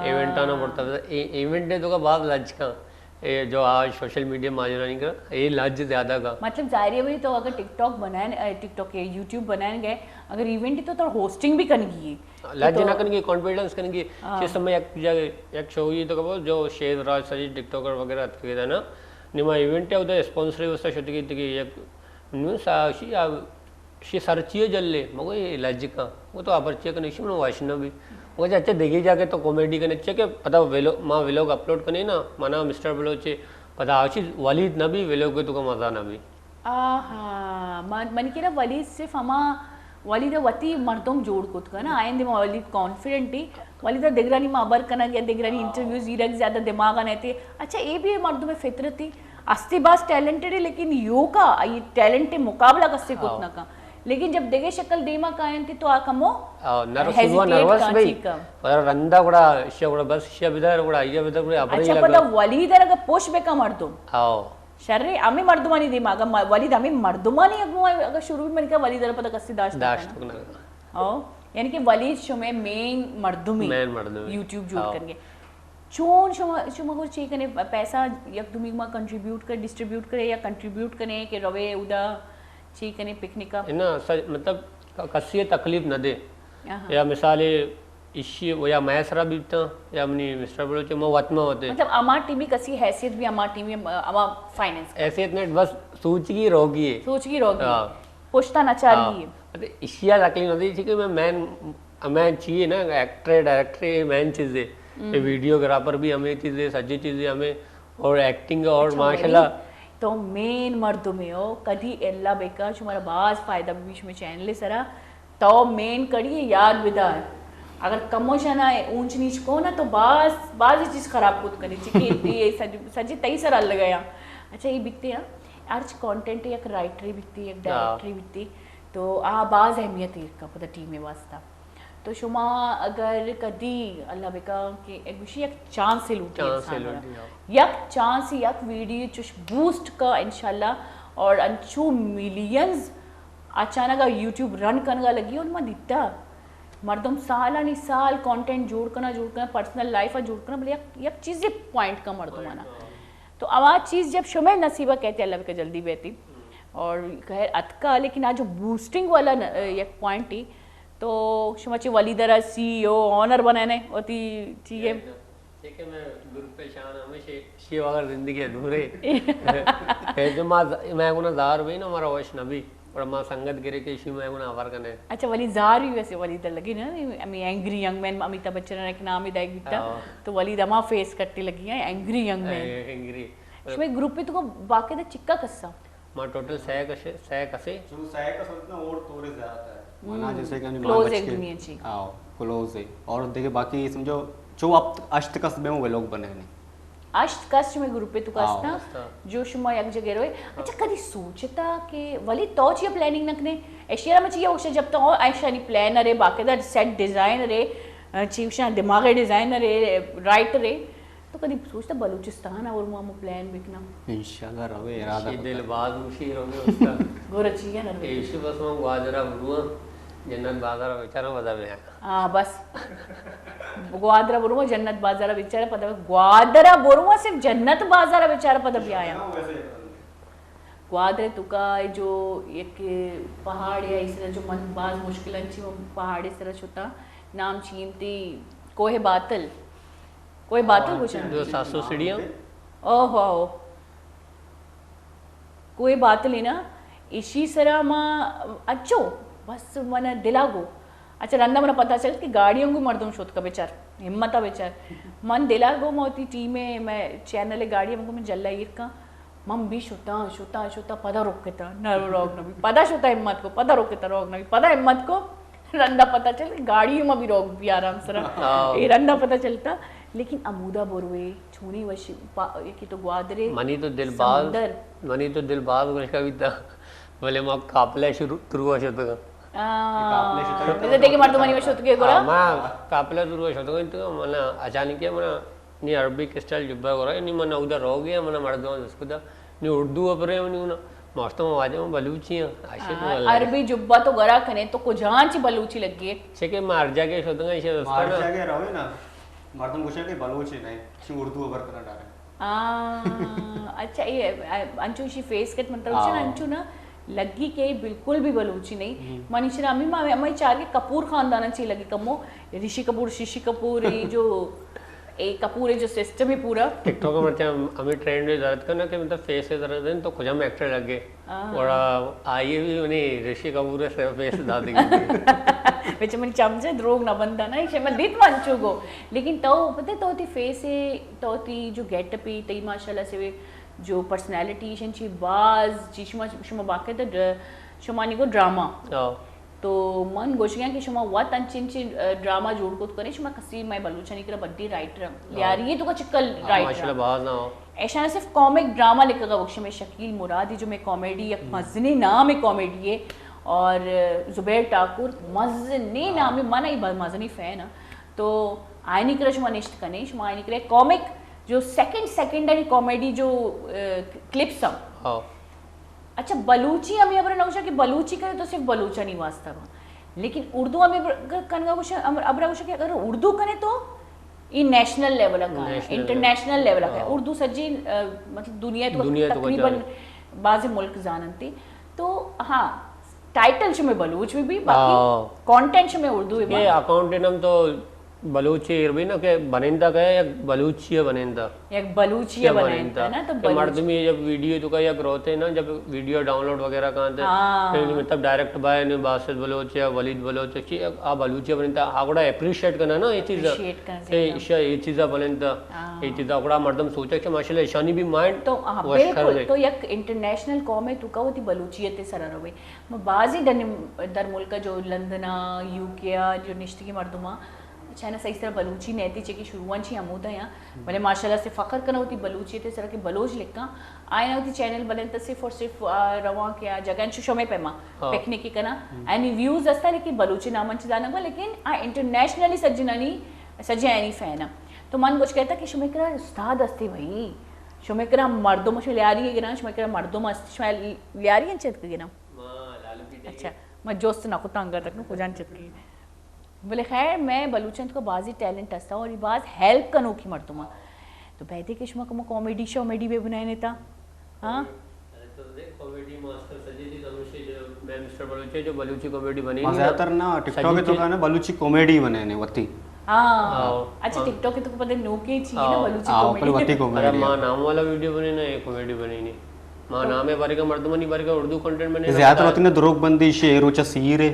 इवेंट आना पड़ता है इवेंट है तो का बात लज का ये जो आज सोशल मीडिया माजरानी का ये लज ज्यादा का मतलब जाहिर है भाई तो अगर टिकटॉक बनाए टिकटॉक के यूट्यूब बनाए गए अगर इवेंट तो होस्टिंग भी करेंगी लज ना करेंगे कॉन्फिडेंस करेंगे जिस समय एक शो ही तो कहो जो शेर राज सजी टिकटॉकर वगैरह था ना निमा इवेंट है उधर स्पॉन्सर व्यवस्था होती की एक शी सरचिए जल्ले मगो ये लज का वो तो अपरचिए का निश्चित वाशना भी मुझे अच्छा देखी जाके तो कॉमेडी करने अच्छे के पता माँ व्लॉग अपलोड करने ना माना मिस्टर बलोचे पता आशी वलीद ना भी व्लॉग के तो मजा ना भी मन की ना वलीद सिर्फ हमा वलीद वती मर्दों जोड़ कुत का ना आयन दिमा वलीद कॉन्फिडेंट ही वलीद दिगरानी माँ अबर करना गया दिगरानी इंटरव्यूज ही रख ज्यादा दिमाग आने थे अच्छा ये भी मर्दों में फितरत थी अस्तिबाज टैलेंटेड है लेकिन यो का ये टैलेंट मुकाबला कस्से कुत ना का लेकिन जब देगे शक्ल दीमा कायन थी तो आकमो नर्वस भाई पर रंदा ಕೂಡ ಇಶ್ಯ ಕೂಡ ಬಸ್ ಇಶ್ಯ ಬಿದರ ಕೂಡ ಅಯ್ಯ ಬಿದರ ಕೂಡ ಅಪರೇ अच्छा पता वलीदर अगर पोश बेका मर दो आओ शर्रे आम्ही मर्दुमानी दिमाग वलीद आम्ही मर्दुमानी अगर शुरू में मैंने कहा वलीद अल पता कस्सी दाश्त ओ यानी कि वलीद शुमे मेन मर्दुमी यूट्यूब जोड़ करके चोन शुमा को चाहिए कने पैसा यक दुमी मा कंट्रीब्यूट कर डिस्ट्रीब्यूट करे या कंट्रीब्यूट करे कि रवे उदा चाहिए कने पिकनिक का ना मतलब कस्सी तकलीफ न दे या मिसाले इश्यू वो या मैसरा बीता या अपनी मिस्टर बलोच मो वतमा होते मतलब अमा टीवी कसी हैसियत भी अमा टीवी अमा फाइनेंस हैसियत ने बस सोच की रोगी है पुछता ना चाहिए अरे इशिया तकलीफ नहीं थी कि मैं चाहिए ना एक्टर डायरेक्टर मेन चीज़ें वीडियोग्राफर भी हमें चीज़ें सज्जी चीज़ें हमें और एक्टिंग और माशाल्लाह तो मेन मर्दों में हो कभी अल्लाह बेकार तुम्हारा बाज फायदा बीच में चैनल सरा तो मेन कड़ी याद विदा अगर कमोशन है ऊंच नीच को ना तो बाज चीज़ खराब खुद करी चाहिए सज्जी तई सर अल गया अच्छा ये बिकते हैं अर्ज कंटेंट एक राइटर बिकती एक डायरेक्टर बिकती तो बाज अहमियत है का पता टीम में वास्ता तो शुमा अगर कदी अल्लाह बेका के एक विषय एक चांस से लूटी यक चांस यक वीडियो चुश बूस्ट का इंशाल्लाह और अंचू मिलियंस अचानक यूट्यूब रन करने लगी उनमें दिखता मर्दम साल कंटेंट जोड़ करना पर्सनल लाइफ जोड़ करना बोले यक चीज़ पॉइंट का मर्दम आना तो आवाज़ चीज़ जब शुमे नसीबा कहते अल्लाह बेका जल्दी बहती और खैर अतका लेकिन आज जो बूस्टिंग वाला एक पॉइंट ही तो शुमाची वलीदरा CEO ऑनर बनाने होती ठीक है ठीक है मैं ग्रुप पे शान हमेशा शी वगर जिंदगी अधूरे है जो मैं गुना जार भी ना हमारा वश नबी और मां संगत गिरे के शी मैं गुना आवर करने अच्छा वली जार ही वैसे वलीदर लगी ना मैं angry young man Amitabh Bachchan ने एक नाम ही दायक दिखता तो वलीद अमा फेस करती लगी है एंग्री यंग मैन एंग्री उसमें ग्रुप पे तो बाकी दा चिक्का कस्सा मां टोटल 6 कसे जो 6 का सोचना और थोड़े ज्यादा है माना जैसे कि क्लोज एक दुनिया ची हां क्लोज है और देखिए बाकी समझो जो अब अष्ट कस्बे में वो लोग बने नहीं अष्ट कष्ट में ग्रुप पे तू कस्ता जो शुमा एक जगह रोए अच्छा कभी सोचता कि वली तो चाहिए प्लानिंग नकने एशिया में चाहिए उसे जब तो ऐसा नहीं प्लानर है बाकायदा सेट डिजाइनर है चीवशा दिमाग डिजाइनर है राइटर है तो कभी सोचता बलूचिस्तान और मामू प्लान बिकना इंशाल्लाह रवे इरादा दिल बाज मुशी रोगे उसका गोरा चाहिए ना एशी बस में ग्वादरा बुरुआ जन्नत बाजार बेचारा पता में हां बस ग्वादरा बुरुआ जन्नत बाजार बेचारा पता ग्वादरा बुरुआ सिर्फ जन्नत बाजार बेचारा पता भी आया ग्वादरे तुका जो एक पहाड़ या इस तरह जो मन बाज मुश्किल अच्छी वो पहाड़ इस तरह होता नाम छीमती कोहे बातल कोई बात है कुछ जो 700 सीढ़ियां ओहो कोई बात नहीं ना इसी तरह मां अच्छो बस मन दिलागो अच्छा रंदा मना पता चल कि गाड़ियों को मर्दों शोध का बेचार हिम्मत आ बेचार मन दिलागो मोती टीम में मैं चैनल गाड़ी हमको मैं जल्ला ईर का मम भी शुता पदा रोकता न रोक न पदा शुता हिम्मत को पदा रोकता रोक न पदा हिम्मत को रंदा पता चल गाड़ियों में भी रोक भी आराम से ये रंदा पता चलता लेकिन अमूदा बोरवे छोनी वशी की तो ग्वादरे मनी तो दिलबाज उसका भी था बोले मां कापले शुरू हुआ शत का इधर देखे मर्द मनी में शत के गोरा मां कापले शुरू हुआ शत तो मना अचानक के मना नी अरबिक स्टाइल जुब्बा गोरा नी मना उधर हो गया मना मर्दों उसको दा नी उर्दू अपरे नी ना मस्त आवाज़ में बलूची अरबी जुब्बा तो गरा कने तो को जांच बलूची लगी है छे के मार जाके शोदंगा इसे मार जाके रहो ना मर्दों पूछा कि बलूची नहीं शी उर्दू ओवर करना डाले अच्छा ये अंचू शी फेस कट मतलब छ अंचू ना लगी के बिल्कुल भी बलूची नहीं मनीषा अम्मी मैं चार के कपूर खानदान ची लगी कमो ऋषि कपूर शिशी कपूर ये जो एक कपूर जो सिस्टम है पूरा टिकटॉक में मतलब हमें ट्रेंड में दर्द करना कि मतलब फेस से दर्द है तो कुछ हम एक्टर लगे और आइए भी उन्हें ऋषि कपूर से फेस दादी बेच मैं चमचे द्रोग ना बनता ना इसे मैं दित मंचू को लेकिन तो पता तो थी फेस है तो थी जो गेटअप ही तई माशाल्लाह से जो पर्सनालिटी शी बाज चीशमा बाके तो शुमानी को ड्रामा तो मन गोशिया कि शुमा वत अंचिंची ड्रामा जोड़ को करे शुमा कसी मैं बलूचनी कर बद्दी राइटर यार ये तो का चिकल राइटर माशाल्लाह बाज ना ऐसा ना सिर्फ कॉमिक ड्रामा लिखेगा बख्श में शकील मुरादी जो मैं कॉमेडी एक मजनी नाम है कॉमेडी है और जुबैर ठाकुर मजनी नाम है मन ही मजनी फैन तो आयनी करे शुमा निश्त कने शुमा आयनी करे कॉमिक जो सेकंडरी कॉमेडी जो क्लिप्स हम हाँ अच्छा बलूची आम्ही आपण नवशा की बलूची करे तो सिर्फ बलूचानी वाचता लेकिन उर्दू आम्ही कनगा कुछ अब रवशा की अगर उर्दू करे तो ई नेशनल लेवल का इंटरनेशनल लेवल का उर्दू सज्जी मतलब दुनिया तो तकरीबन बाज़ मुल्क जानती तो हाँ टाइटल में बलूच भी बाकी कंटेंट में उर्दू ये अकाउंटेंट हम तो बलूची इरबी ना के बनेंदा का एक बलूचिया बनेंदा एक बलूचिया बनेंदा ना तो मर्द में जब वीडियो तो का या ग्रोथ है ना जब वीडियो डाउनलोड वगैरह करते हैं मतलब डायरेक्ट बाय ने बासित बलोच या वलीद बलोच की आ बलूचिया बनेंदा आगड़ा अप्रिशिएट करना ना ये चीज के ईशा ये चीज बनेंदा ये चीज आगड़ा मर्दम सोचा कि माशाल्लाह ईशानी भी माइंड तो बिल्कुल तो एक इंटरनेशनल कॉम है तो का होती बलूचियत सर रवे बाजी दर मुल्क जो लंदन यूके जो निश्ती की मर्दमा अच्छा ना सही तरह बलूची नहती चे की शुरुआत छी अमूद है यहाँ भले माशाल्लाह से फ़ख्र करना होती बलूची थे सर के बलोच लिखा आए ना होती चैनल बने तो सिर्फ और सिर्फ रवा क्या जगह शुशो में पैमा पिकनिक की करना एनी व्यूज़ असता लेकिन बलूची नामन ची जाना को लेकिन इंटरनेशनली सज्जनानी सज्जे एनी फैन है तो मन कुछ कहता कि शुमेकरा उस्ताद अस्ते भाई शुमेकरा मर्दों में लियारी है गिना शुमेकरा मर्दों में लियारी है चेत गिना अच्छा मैं जोस्त ना को तंग तक को जान चेत की बोले खैर मैं बलूचंद को बाजी टैलेंट हस्ता और ये बाज हेल्प कनो की मर्दुमा तो बैठे कि शुमा को कॉमेडी शॉमेडी भी बनाए नेता हाँ तो देख कॉमेडी मास्टर सजीदी तनुषी जो मैं मिस्टर बलूची जो बलूची कॉमेडी बनी ज्यादातर ना टिकटॉक पे तो ना बलूची कॉमेडी बने ने वती हाँ अच्छा टिकटॉक के तो पता नो के चाहिए ना बलूची वती कॉमेडी अरे मां नाम वाला वीडियो बने ना एक कॉमेडी बनी नहीं मां नाम है बारी का मर्दमनी बारी का उर्दू कंटेंट बने ज्यादातर होती ना दरोगबंदी शेरोचा सीरे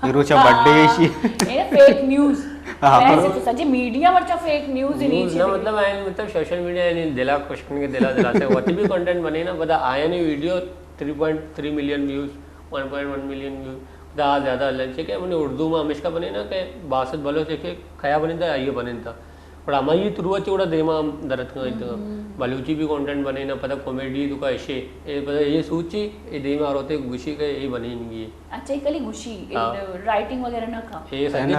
हिरोचा बर्थडे शी ये फेक न्यूज़ वैसे तो सच्ची मीडिया वर्चा फेक न्यूज़ ही नहीं ना मतलब आए मतलब सोशल मीडिया ने दिला क्वेश्चन के दिला से वती भी कंटेंट बने ना बता आया नहीं video 3.3 million views 1.1 million views दा ज्यादा लंच के मैंने उर्दू में हमेशा बने ना के बासत बलो से के खया बने था आइए बने था पर हमारी तुरुआ चोड़ा देमा दरद का इतना बलूची भी कंटेंट बने ना पता कॉमेडी तो का ऐसे ये पता ये सूची ये देमा रोते गुशी के ये बनेंगी अच्छा कली गुशी राइटिंग वगैरह ना का ये सही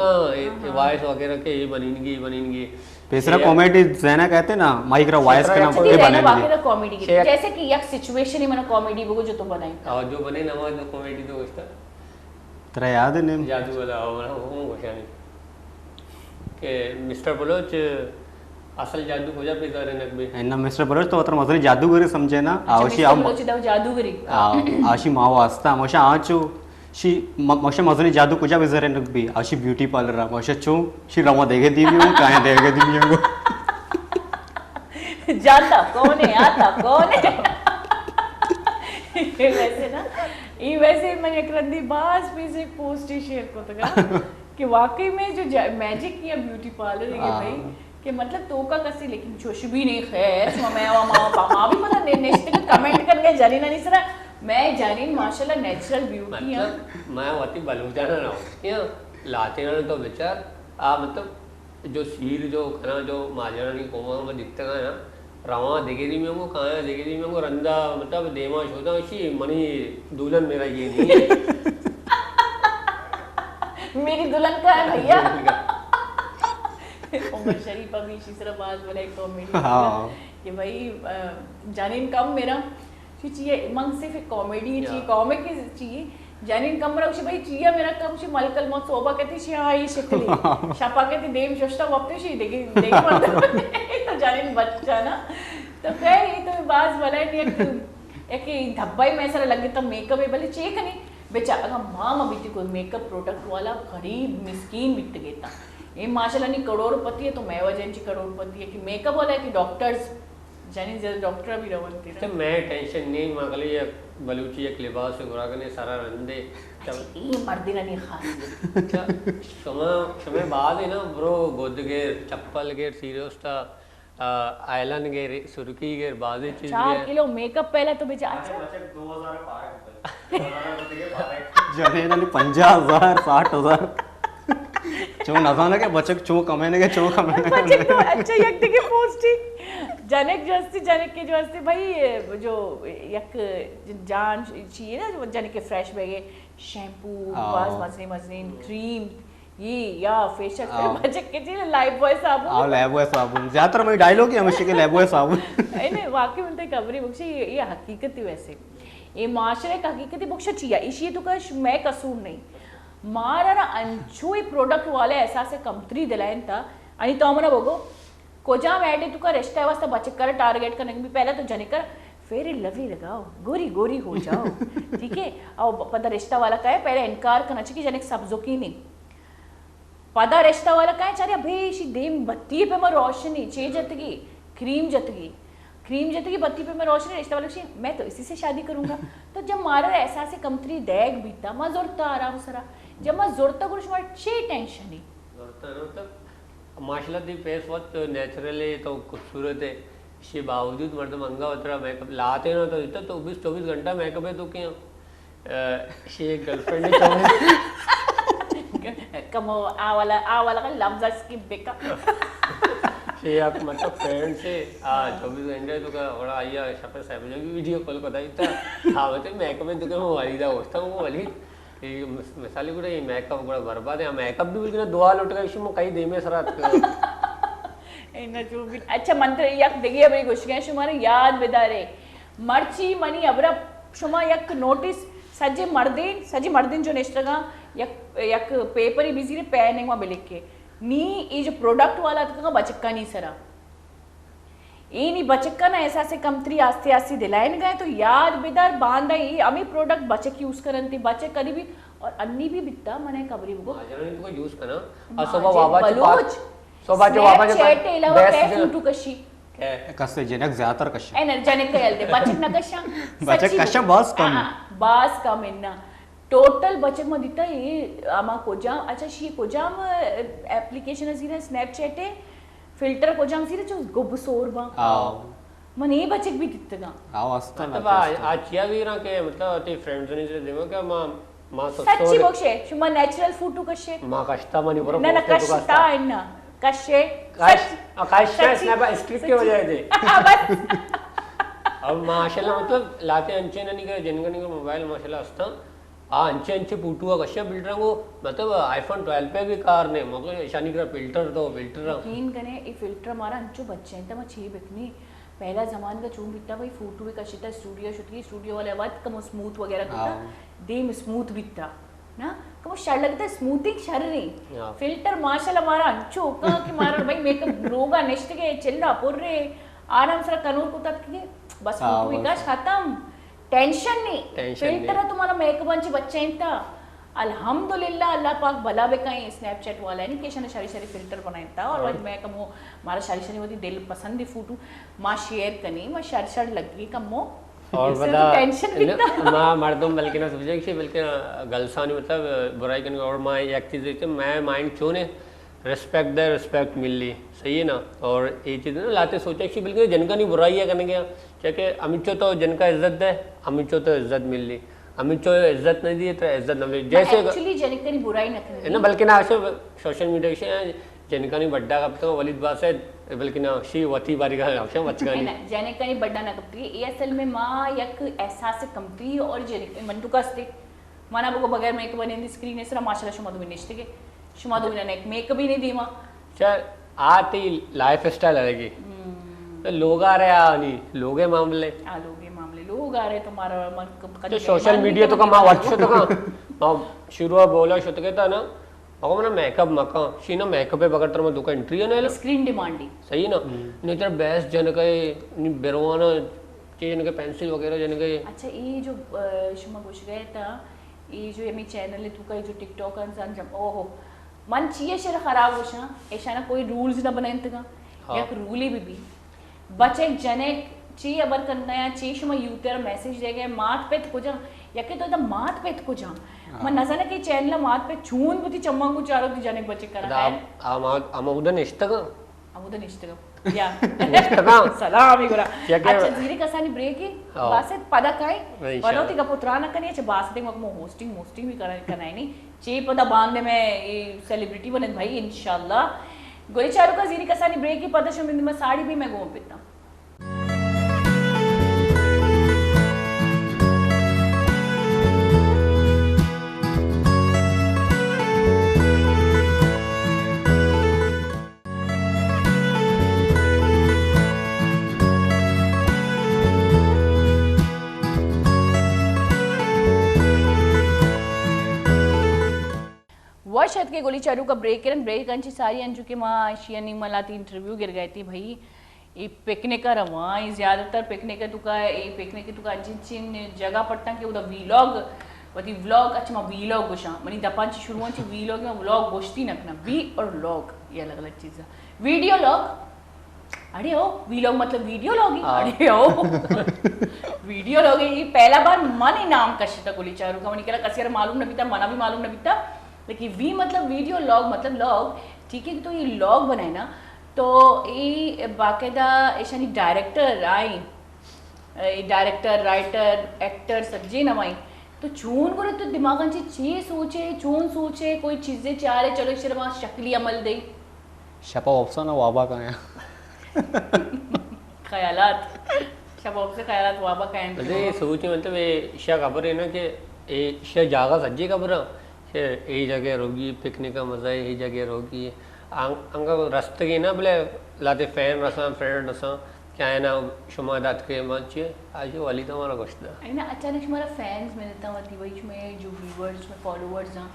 का वॉइस वगैरह के ये बनेंगी पेसरा कॉमेडी जैना कहते ना माइक्रो वॉइस का नाम ये बनेंगे बाकी कॉमेडी की जैसे कि एक सिचुएशन ही मैंने कॉमेडी वो जो तो बनाई और जो बने ना वो कॉमेडी तो उसका तेरा याद है नेम जादू वाला वो घोषानी के मिस्टर बलोच असल जादू हो जा पे करे नकबे ना मिस्टर बलोच तो अतर मजरी जादूगरी समझे ना आवशी मिस्टर बलोच दाव जादूगरी आशी माव वास्ता मोशा आचो शी मोशा मजरी जादू कुजा विजरे नकबी आशी ब्यूटी पार्लर मोशा चो शी रवा देगे दीदी वो काहे देगे दीदी को जाता कौन है आता कौन है वैसे ना ये वैसे मैंने एक रंदी बास पे से पोस्ट ही शेयर को तो कि वाकई में जो मैजिक किया ब्यूटी पार्लर है भाई कि मतलब तो का कसी लेकिन जोश भी नहीं खैर मैं माँ भी मतलब नेक्स्ट के कमेंट करके जानी ना नहीं सरा मैं जानी माशाल्लाह नेचुरल ब्यूटी है मैं वाती बलूचाना ना क्या लाते ना तो बेचार मतलब जो सीर जो खाना जो माजरा नहीं कोमा में दिखता है ना रवा देगेरी में वो कहाँ है देगेरी में वो रंदा मतलब देमाश होता है मनी दुल्हन मेरा ये नहीं है मेरी दुल्हन का है भैया उमर शरीफ अभी सिर्फ बात बोला एक कॉमेडी कि भाई जानिन कम मेरा चाहिए मंग सिर्फ एक कॉमेडी चाहिए कॉमिक चाहिए जानिन कम रहा भाई चाहिए मेरा कम से मलकल मत सोबा कहती शी आई शिकली शापा कहती देव जोश्ता वक्ते शी देगी तो जानिन बच्चा ना तो खैर ये तो बात बोला एक धब्बा ही मैं सारा लगे तो मेकअप है भले चेक नहीं बेचारा माम अभी कोई मेकअप प्रोडक्ट वाला गरीब मिस्कीन बित गेता ये माशाल्लाह नहीं करोड़पति है तो मैं वजह करोड़पति है कि मेकअप वाला है कि डॉक्टर्स जानी जैसे डॉक्टर भी रवंती तो मैं टेंशन नहीं मगली ये बलूची एक लिबास से गुरा करने सारा रंदे ये मर्दी नहीं खास अच्छा समय बाद है ना ब्रो गोदगेर चप्पल गेर सीरियस था आयलन गेर सुर्खी गेर बाजी चीज 4 किलो मेकअप पहले तो बेचा अच्छा 2000 जने ना 50000 60000 चो नजाने के बचक चो कमाने के चो कमाने बचक तो अच्छा एक के पोस्टिंग जनक जस्ती जनक के जो अस्ते भाई जो एक जान चाहिए ना जो जनक के फ्रेश बैगे शैम्पू बास मसनी क्रीम ये या फेशियल बचक के जी लाइफ बॉय साबुन आओ लैबॉय साबुन ज्यादातर मैं डायलॉग ही हमेशा के लैबॉय साबुन नहीं वाकई म्हणते खबरी बक्षी ये हकीकत वैसे ये माशरे का हकीकती बक्ष चिया इशी तो कश मैं कसूर नाही मारा अंचू प्रोडक्ट वाले ऐसा से कंपनी दिलायन था आणि तो आम्हाला बघो कोजा मॅटे तुका रेस्टा वाजता बचत कर टारगेट करने भी पहले तो जने कर फेयर लवली लगाओ गोरी गोरी हो जाओ ठीक है और पता रिश्ता वाला का है पहले इनकार करना चाहिए कि जने सब्जों की नहीं पदा रिश्ता वाला का है चारे भाई शी देम बत्ती पे मैं रोशनी चे जतगी क्रीम जतगी बत्ती पे मैं रोशनी रिश्ता वाला मैं तो इसी से शादी करूंगा तो जब मारा ऐसा से कंपनी दैग बीता मैं जोरता आराम सरा जब मैं जोरता कुछ मार छे टेंशन ही माशाल्लाह दी फेस बहुत नेचुरल है तो खूबसूरत है इसके बावजूद मतलब महंगा उतरा मेकअप लाते ना तो इतना 24 घंटा मेकअप है तो क्या ये गर्लफ्रेंड कमो आ वाला का लफ्ज स्किप बेका ये आप मतलब फ्रेंड से 24 घंटे तो का बड़ा आया शपे साहब जो वीडियो कॉल करता था हाँ मतलब मेकअप है तो क्या मैं वाली दा होता हूँ वाली मिसाली కూడా ఈ మేకప్ కూడా బర్బాద్ ఆ మేకప్ भी बिल्कुल दुआ लुट गई मैं कहीं दे में सरात इन्ना जो भी अच्छा मंत्र यक देखिए बड़ी खुश गए शुमार याद बेदारे मर्ची मनी अबरा शुमा यक नोटिस सजी मर्दिन जो नेस्टगा यक पेपर ही बिजी रे पैन मा बिलिक के नी ये जो प्रोडक्ट वाला का बचक्का नहीं सरा ये नहीं बचक्का ना ऐसा से कंपनी आस्ते आस्ते दिलायन गए तो याद बेदार बांधा ये अमी प्रोडक्ट बचक यूज करन थी बचक करी भी और अन्नी भी बित्ता मने कबरी बुगो माजरन को यूज करना और सोबा वाबा बलोच सोबा जो वाबा जो चैट इलावा पे फोटो कशी कसे जनक ज्यादातर कशा एनर्जेटिक कहलते बचक नकशा बचक कशा बास कम इन्ना टोटल बचक में दिता ये आमा कोजाम अच्छा शी कोजाम एप्लीकेशन अजीरा स्नैपचैट है फिल्टर कोजाम सीरे जो गुब सोरबा मन ये बचक भी दित्तगा आओ असता मतलब आज किया भी ना के मतलब ते फ्रेंड्स ने जे देवा का मा सच्ची बोक्षे शुमा नेचुरल फूड टू कशे मा कष्टा मनी बरो ना कष्टा इन्ना कशे कश स्नैप स्क्रिप्ट के वजह से अब माशाल्लाह मतलब लाते अंचे नहीं करे जिनका नहीं मोबाइल माशाल्लाह असता अंचे पुटुआ कशा बिल्डर को मतलब आईफोन 12 पे भी कार ने मगर ईशानी का फिल्टर तो फिल्टर यकीन कने ये फिल्टर हमारा अंचो बच्चे हैं तो मैं छे बिकनी पहला जमान का चूम बिकता भाई फोटो भी कशिता स्टूडियो वाले आवाज कम स्मूथ वगैरह करता देम स्मूथ बिकता ना कम शर लगता स्मूथिंग शर नहीं फिल्टर माशाल्लाह हमारा अंचो का कि मारा भाई मेकअप रोगा नेक्स्ट के चिल्ला पुर्रे आराम से कनूर को तक के बस फोटो विकास खत्म टेंशन नहीं फिल्टर है तुम्हारा मेकअप अंची बच्चे इंता अल्हम्दुलिल्लाह अल्लाह पाक भला बे कहीं स्नैपचैट वाला है नहीं केशन शारी शारी फिल्टर बनाए था और वही मैं कमो मारा शारी शारी होती दिल पसंद ही फोटो माँ शेयर करनी माँ शारी शारी लगी कमो और बता टेंशन भी माँ मर्दों बल्कि ना समझे कि बल्कि गलसानी मतलब बुराई करने और माँ एक चीज़ देखते मैं माइंड चोने रिस्पेक्ट मिल ली सही है ना और ये चीज़ ना लाते सोचा कि बिल्कुल जनका नहीं बुराई है करने गया क्या अमिचो तो जनका इज्जत है अमिचो तो इज्जत मिल ली अमिचो इज्जत नहीं दी तो इज्जत न मिली जैसे एक्चुअली जनका नहीं बुराई न करनी ना बल्कि ना ऐसे सोशल मीडिया से जनका नहीं बड्डा कब तो वलीद बात है बल्कि ना शी वती बारी का ऑप्शन बचका नहीं जनका नहीं बड्डा ना कपती ये असल में माँ यक एहसास कंपनी और जनका मन तो कसते माना बको बगैर मेकअप बने स्क्रीन है सरा माशाल्लाह शुमा दो निश्चित के शुमा दो ने मेकअप ही नहीं दी माँ चल आती लाइफ स्टाइल अलग तो लोग आ रहे नहीं लोगे मामले लोग आ रहे तुम्हारा मन तो सोशल मीडिया तो का व्हाट्सएप तो का शुरू बोला शुरू कहता ना मको ना मेकअप मका शी ना मेकअप पे बगैर तरह दुका एंट्री है ना स्क्रीन डिमांडिंग सही ना नहीं तो बेस्ट जन के बेरवाना चीज जन के पेंसिल वगैरह जन के अच्छा ये जो शुमा कुछ गए था ये जो एमी चैनल है तू का जो टिकटॉक इंसान जब ओहो मन चाहिए शेर खराब होशा ऐसा ना कोई रूल्स ना बनाए तका या रूल ही भी बचे जने ची अबर करना या ची शुमा यूटर मैसेज दे गए मात पे को जा या के तो एकदम मात पे को जा मन नजर के चैनल मात पे छून बुती चम्मा को चारो दी जाने बचे करा है आम उधर निष्ठक या सलाम इगुरा अच्छा जीरी कसानी ब्रेक ही बासे पदा काय पनोती का पुत्राना कनी अच्छा बासे मक मो होस्टिंग भी कराय नहीं चे पदा बांधे में ये सेलिब्रिटी बने भाई इंशाल्लाह गोली चारू का जीरी कसानी ब्रेक ही पदा शमिंद में साड़ी भी मैं घूम पिता वशत के गोली चारू का ब्रेक अंची सारी अंजू के माँ शियानी मलाती इंटरव्यू गिर गई थी भाई ये पिकनिक का रवा ये ज़्यादातर पिकनिक का तुका ये पिकनिक की तुका जिन जिन जगह पड़ता कि उधर वीलॉग वती व्लॉग अच्छा मैं वीलॉग गोशा मनी दपांची शुरुआत वीलॉग में व्लॉग गोश्ती नकना वी और लॉग ये अलग अलग चीज़ है वीडियो लॉग अरे ओ वीलॉग मतलब वीडियो लॉग अरे ओ वीडियो लॉग ये पहला बार मन ही नाम कश्य था गोली चारू का मनी कला कसियर मालूम न बीता मना भी मालूम न बीता लेकिन वी मतलब वीडियो लॉग मतलब लॉग ठीक है तो ये लॉग बनाए ना तो ये बाकायदा ऐसा नहीं director I director writer actor सज्जे नवाई तो चून को तो दिमागांची चे सोचे चून सोचे कोई चीजें चाह रहे चलो इस वहाँ शक्ली अमल दे शपा ऑप्शन है वाबा का है ख्यालात शपा ऑप्शन ख्यालात वाबा का है अरे सोच मतलब ये इशा खबर है ना कि ये इशा जागा सज्जी खबर है यही जगह रोगी पिकनिक का मजा है यही जगह रोगी अंग रस्ते की ना बोले लाते फैन रसा फ्रेंड रसा क्या है ना शुमा दात के मंच आज वाली तो हमारा गोश्त है ना अचानक हमारा फैंस मिलता होती वही में जो व्यूवर्स में फॉलोअर्स हैं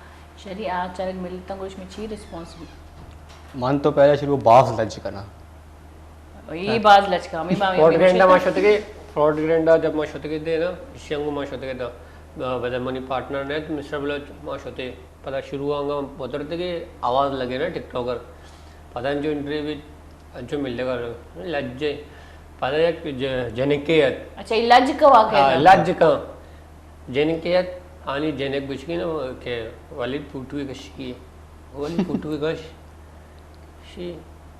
शरी अचानक मिलता हूँ उसमें अच्छी रिस्पॉन्स भी मन तो पहले शुरू बास लज करना ये बात लचका मैं फ्रॉड ग्रैंडा माशोते के फ्रॉड ग्रैंडा जब माशोते के दे ना शियंगु माशोते के दा बदल मनी पार्टनर ने तो मिस्टर बलोच माशोते पता शुरू होगा बोतरते के आवाज़ लगे ना टिकटॉकर पता नहीं जो इंटरव्यू जो मिलेगा लज्जे पता है जनिकेयत अच्छा ये लज का वाक़या है लज का जनिकेयत आनी जनिक बुझकी ना के वालिद पुटुए कशी वालिद पुटुए कश शी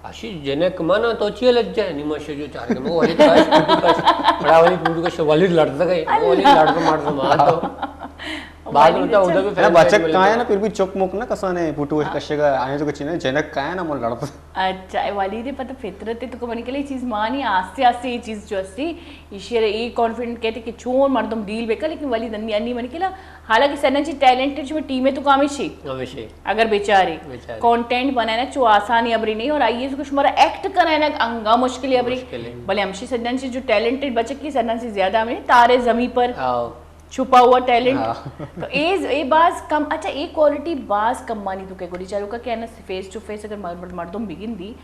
अशी जनक माना तो अच्छी लज्जा है निमाशे जो चार के वो वालिद कश पुटु कश बड़ा वालिद पुटु कश वालिद लड़ता गए वो वालिद लड़ता मारता मार तो बाद में तो उधर भी है बचक का है ना फिर भी चुक मुक ना कसाने पुटू कशे का आने जो कुछ नहीं जनक का है ना मोल लड़ता अच्छा वाली रे पता फितरत है तो को के लिए चीज मानी आस्ते आस्ते ये चीज जो अस्ती ईश्वर ये कॉन्फिडेंट कहते कि चोर मर्दम डील बेका लेकिन वाली दन्नी अन्नी मन केला हालांकि सनची टैलेंटेड में टीम में तो काम ही अगर बेचारे कंटेंट बनाना चो आसानी अबरी नहीं और आइए कुछ हमारा एक्ट कराना अंगा मुश्किल अबरी भले हमशी सदन से जो टैलेंटेड बच्चे की सदन से ज्यादा हमें तारे जमी पर छुपा हुआ टैलेंट तो ए बाज कम अच्छा एक क्वालिटी बाज कम मानी तो गोली चारू का क्या ना फेस टू फेस अगर मर्दम बिगिन दी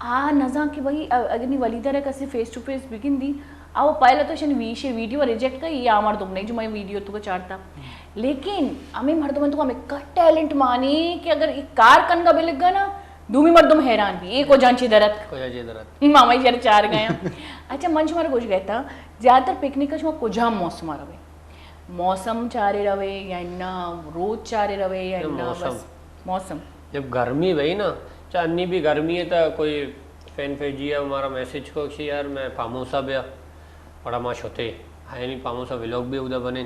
आ नजा कि भाई अगर नहीं वलीदा रे कसे फेस टू फेस बिगिन दी आओ पहले तो शन वीडियो रिजेक्ट का ये आमर तुम नहीं जो मैं वीडियो तो चाहता लेकिन हमें मर्दम तो हमें का टैलेंट मानी कि अगर एक कार कन का बिलगा ना दूमी मर्दम हैरान भी एक को जानची दरत मामा ही जरा चार गए अच्छा मंच मारा कुछ गया था ज्यादातर पिकनिक का कुछ मौसम आ रहा मौसम चारे रवे या ना रोज चारे रवे या ना बस मौसम जब गर्मी भाई ना चांदनी भी गर्मी है तो कोई फैन फेजी है हमारा मैसेज को कि यार मैं पामोसा बया बड़ा माश होते है नहीं पामोसा व्लॉग भी उधर बने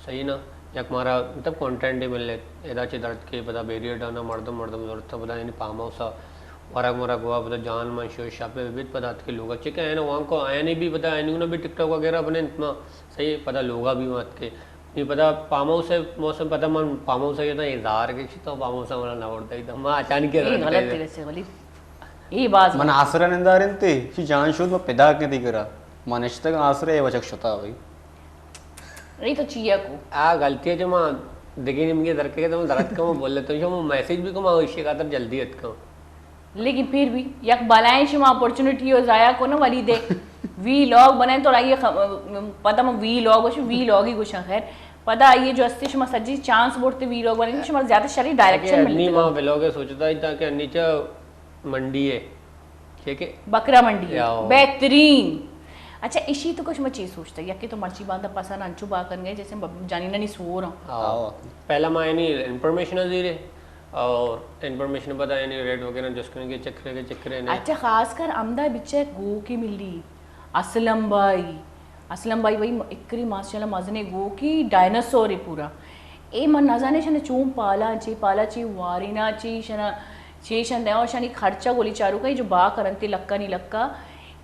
सही ना या हमारा मतलब कंटेंट मिले एदाचे दर्द के पता बैरियर डाना मर्दम जरूरत पता नहीं पामोसा वरक मरक हुआ पता जान मन शो शापे विविध पदार्थ के लोग अच्छे क्या है ना वहाँ को आया नहीं भी पता आया भी टिकटॉक वगैरह बने इतना सही पता लोगा भी मत के नहीं पता पामो से मौसम पता मन पामो से ना इजार के तो पामो से मला नावडता एकदम मैं अचानक गलत तेरे से वाली ये बात मन आसरा निंदारंते शी जान शोध में पैदा के दिगरा मनश तक आसरा ये वचक शता भाई नहीं तो चिया को आ गलती है जो मैं देखी नहीं मुझे दरके तो मैं दरद का मैं बोल लेता हूँ जो मैं मैसेज भी को मैं इश्के खातर जल्दी हट का लेकिन फिर भी यक बनाए शुमा अपॉर्चुनिटी हो जाया को ना वाली दे वी लॉग बनाए तो आइए पता मैं वी लॉग ही कुछ खैर पता आइए जो अस्ती शुमा सज्जी चांस बोलते वी लॉग बने शुमा ज्यादा शरीर डायरेक्शन मिलते नहीं मां व्लॉग सोचता ही था कि नीचे मंडी है ठीक है बकरा मंडी बेहतरीन अच्छा इसी तो कुछ मैं चीज सोचता या कि तो मर्ची बांधा पसंद अंचू बा कर गए जैसे जानी ना नहीं सो रहा पहला मैं नहीं इन्फॉर्मेशन दे रहे और इन्फॉर्मेशन बताया नहीं रेट वगैरह जिसके के चक्कर ने अच्छा खासकर अमदा बिच्चे गो की मिली असलम भाई वही इकरी माशाल्लाह मजने गो की डायनासोर है पूरा ए मन नजाने शने चूम पाला ची वारिना ची शना शेषन दे और शनी खर्चा गोली चारू का जो बा करंती लक्का नहीं लक्का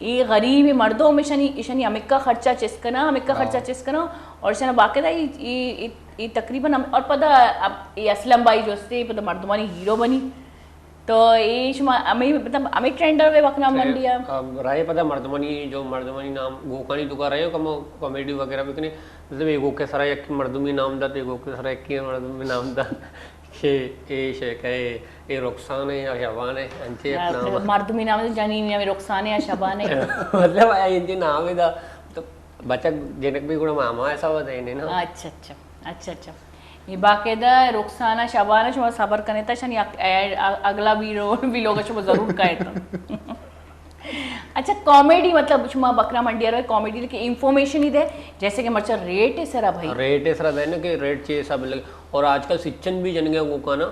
ये गरीब मर्दों में शनी अमिक्का खर्चा चिस्कना और शना बाकायदा ये तकरीबन और पता अब ये असलम भाई जो से पता मर्दमानी हीरो बनी तो ये मतलब हमें ट्रेंडर वे वकना मन दिया राय पता मर्दमानी नाम गोकानी दुका रहे हो कॉमेडी वगैरह भी मतलब एगो के सारा एक मर्दमी नाम दा तो एगो के सारा एक मर्दमी नाम दा ये शेख है ये रुखसान है या शबान है अंचे अपना मर्दमी नाम जानी में रुखसाने या शबाने मतलब इंचे नाम है तो बच्चा जनक भी गुण मामा ऐसा होता है ना अच्छा अच्छा अच्छा अच्छा ये बाकायदा रुखसाना शबाना शुमा सबर करने था शनि अगला भी लोग शुमा जरूर कहे तो अच्छा कॉमेडी मतलब शुमा बकरा मंडी रो कॉमेडी के इंफॉर्मेशन ही दे जैसे कि मर्चा रेट है सरा भाई रेट है सरा है ना कि रेट चाहिए सब लगे और आजकल शिक्षण भी जन गया गोका ना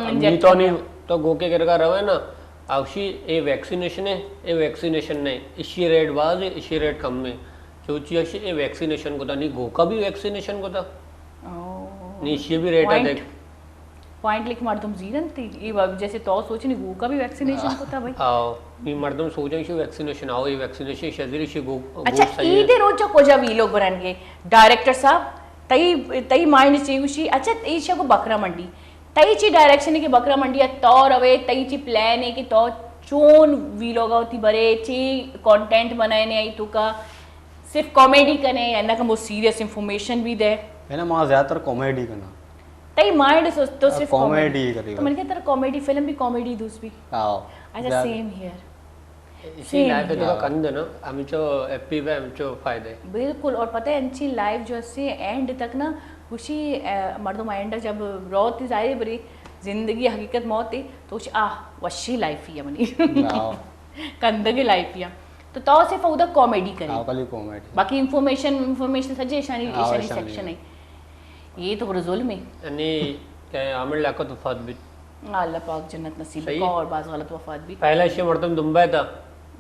अभी तो नहीं तो गोके करका रहे ना आवशी ये वैक्सीनेशन है ये वैक्सीनेशन नहीं इसी रेट बाज है इसी रेट कम में जो चीज ये वैक्सीनेशन को था नहीं गोका भी वैक्सीनेशन को था नहीं इसी भी रेट है देख पॉइंट लिख मर्दम जीरन थी ये जैसे तो सोच नहीं गो का भी वैक्सीनेशन को था भाई आओ मी मर्दम सोचें कि वैक्सीनेशन आओ ये वैक्सीनेशन शरीर से गो अच्छा ईदे रोज को जब ये लोग बनाएंगे डायरेक्टर साहब तई तई माइंड चाहिए अच्छा ईशा को बकरा मंडी तई ची डायरेक्शन है कि बकरा मंडी तो रवे तई ची प्लान है कि तो चोन वी लोग होती बरे ची कंटेंट बनाए ने आई तो का सिर्फ कॉमेडी कने या ना वो सीरियस इंफॉर्मेशन भी दे है ना मां ज्यादातर कॉमेडी करना तई माइंड तो सिर्फ कॉमेडी करेगा तो मैंने कहा तेरा कॉमेडी फिल्म भी कॉमेडी दूसरी आओ अच्छा सेम हियर इसी लाइफ है तो कंद ना हम जो हैप्पी वे हम जो फायदे बिल्कुल और पता है अच्छी लाइफ जो से एंड तक ना खुशी मर्दों एंड जब रौत जाए बड़ी जिंदगी हकीकत मौत थी तो वशी लाइफ ही है मनी कंदगी लाइफ ही तो सिर्फ उधर कॉमेडी करे कॉमेडी बाकी इंफॉर्मेशन सजे ईशानी सेक्शन है ये तो बड़ा जुल्म है यानी क्या आमिर लाको वफात भी अल्लाह पाक जन्नत नसीब को और बाज गलत वफात भी पहला शे मर्दम दुंबई था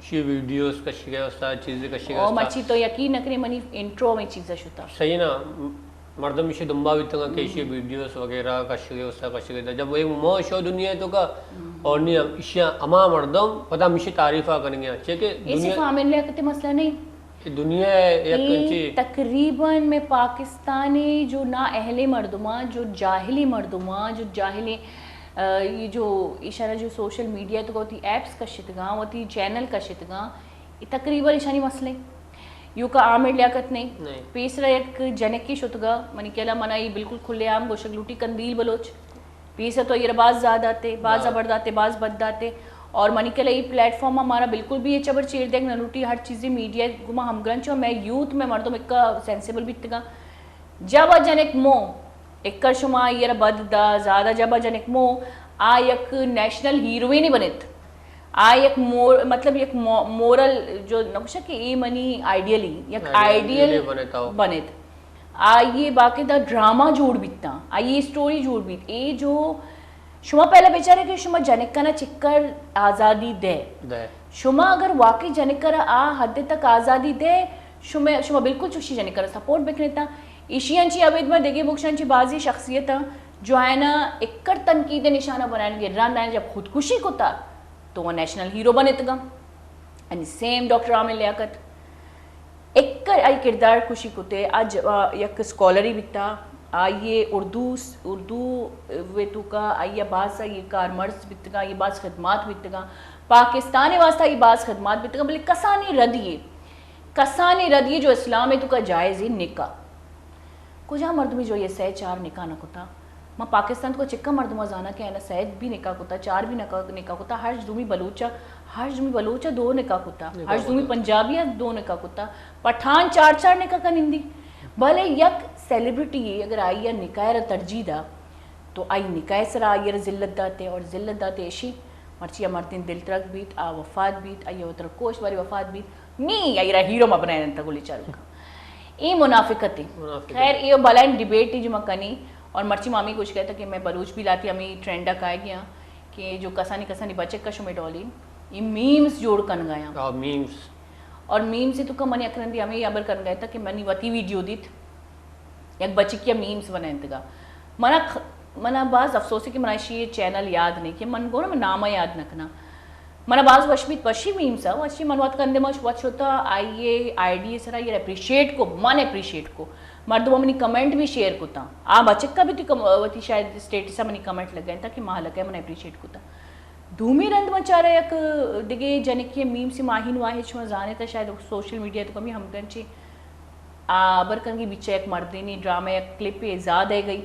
शे वीडियोस कशी गया उस्ताद चीजें कशी गया और मच्छी तो यकीन न करे मनी इंट्रो में चीज़ें शुता सही ना मर्दम शे दुंबा भी तंगा के शे वीडियोस वगैरह कशी गया उस्ताद कशी गया जब वो मो शो दुनिया तो का और नहीं इशिया अमा मर्दम पता मिशी तारीफा करेंगे अच्छे के दुनिया सिर्फ आमिर लियाकत मसला नहीं दुनिया एक तकरीबन में पाकिस्तानी जो ना अहले मर्दुमा जो जाहिली मर्दुमा जो जाहिली ये जो इशारा जो सोशल मीडिया तो होती एप्स का शितगा होती चैनल का शितगा ये तकरीबन इशानी मसले यू का आमिर लियाकत नहीं तीसरा एक जनक की शुतगा मनी केला मना ये बिल्कुल खुले आम गोशक लूटी कंदील बलोच तीसरा तो ये बाज ज़्यादा आते बाज जबरद आते बाज बद आते और मनी के लिए ये प्लेटफॉर्म हमारा बिल्कुल भी ये चबर चेर देख नलूटी हर चीज़ें मीडिया गुमा हम ग्रंच और मैं यूथ में मर्दों में का सेंसिबल भी तगा जब जनक मो एक शुमा ये बददा ज़्यादा जब जनक मो आ एक नेशनल हीरोइन ही बनित आ एक मतलब एक मोरल जो नक्शा कि ये मनी आइडियली एक आइडियल बनित आ ये बाकायदा ड्रामा जोड़ बीतना आ ये स्टोरी जोड़ बीत ये जो शुमा पहले बेचारे कि शुमा जनकना चिक्कर आज़ादी दे शुमा अगर वाकई जनकर आ हद तक आज़ादी दे शुमा बिल्कुल चुशी जनकर सपोर्ट बिकनेता ईशियांची अवैध में देगी बुक्शांची बाजी शख्सियत जो है ना एक्कर तनकीद निशाना बनाएंगे रन आए जब खुदकुशी को था तो वह नेशनल हीरो बने तगा and same doctor Aamir Liaquat एक्कर आई किरदार खुशी को थे आज एक स्कॉलरी बिता आइए उर्दू वेतु का आइए बास ये कारमर्स बितगा ये बास खदमात बितगा पाकिस्तान वास्ता ये बास खदमात बितगा बोले कसानी रदिए जो इस्लाम है तो का जायज़ ही निका कुछ मर्द में जो ये सह चार निका न कुता माँ पाकिस्तान को चिक्का मर्द जाना क्या है ना सहज भी निका कुता चार भी निका कुता हर्ष दुमी बलूचा दो निका कुता हर्ष दुमी पंजाबिया दो निका कुता पठान चार निका का निंदी भले यक सेलिब्रिटी ये अगर आई या निकाय तरजीह दा तो आई निकाय सर आई जिल्लत दाते और जिल्लत दाते ऐशी मर्ची मर्तिन दिल तरक बीत आ वफात बीत आई उतर कोश वाली वफात बीत नी आई रहा हीरो में बनाए तक गोली चालू का ये मुनाफिकत है खैर ये भला डिबेट ही जो मकनी और मर्ची मामी कुछ कहता कि मैं बलूच भी लाती हमें ट्रेंडा का गया कि जो कसानी बचे कशो में डॉलिन ये मीम्स जोड़ कन गया मीम्स और मीम से तो का मनी अखरंदी हमें याबर कर गया था कि मनी वती वीडियो दीत एक बच्ची क्या मीम्स बनाए तगा मना बाज अफसोस है कि मनाशी ये चैनल याद नहीं कि मन गो ना नामा याद नखना मना बाज वशी मीम्स है वशी मनवात कंदे मश वच होता आइए आईडी सरा ये अप्रिशिएट को मन अप्रिशिएट को मर्दों मनी कमेंट भी शेयर को था आ बच्चे का भी तो वती शायद स्टेटस मनी कमेंट लग गए था कि माह लगे मन अप्रिशिएट को था धूमी रंद मचा रहा एक दिगे जनकीय मीम से माहिन वाहे छुआ जाने था शायद सोशल मीडिया तो कमी हम गंची आबर कंगी बीच एक मर्दिनी ड्रामा एक क्लिप पे ज़्यादा है गई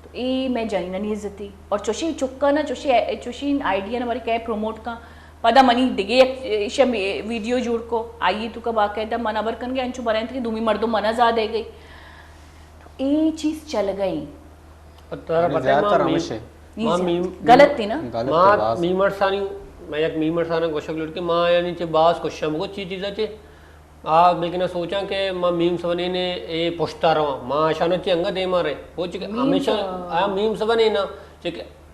तो ए मैं जानी नहीं इज्जती और चोशी चुक्का ना चोशी आइडिया ना हमारे क्या प्रमोट का पदा मनी दिगे इशा वीडियो जुड़ को आई तू का बाकायदा मना बर कन गए अंचु बराइन थी दूमी मर्दों मना जा दे गई तो ये चीज चल गई गलत थी ना मां मीमर सानी मैं एक मीमर साना गोशक लुट के मां यानी चे बास को शमगो चीज चे आ लेकिन सोचा कि मां मीम्स बने ने ए पोस्टा रहा मां शानो चे अंग दे मारे वो चे हमेशा आ मीम्स बने ना चे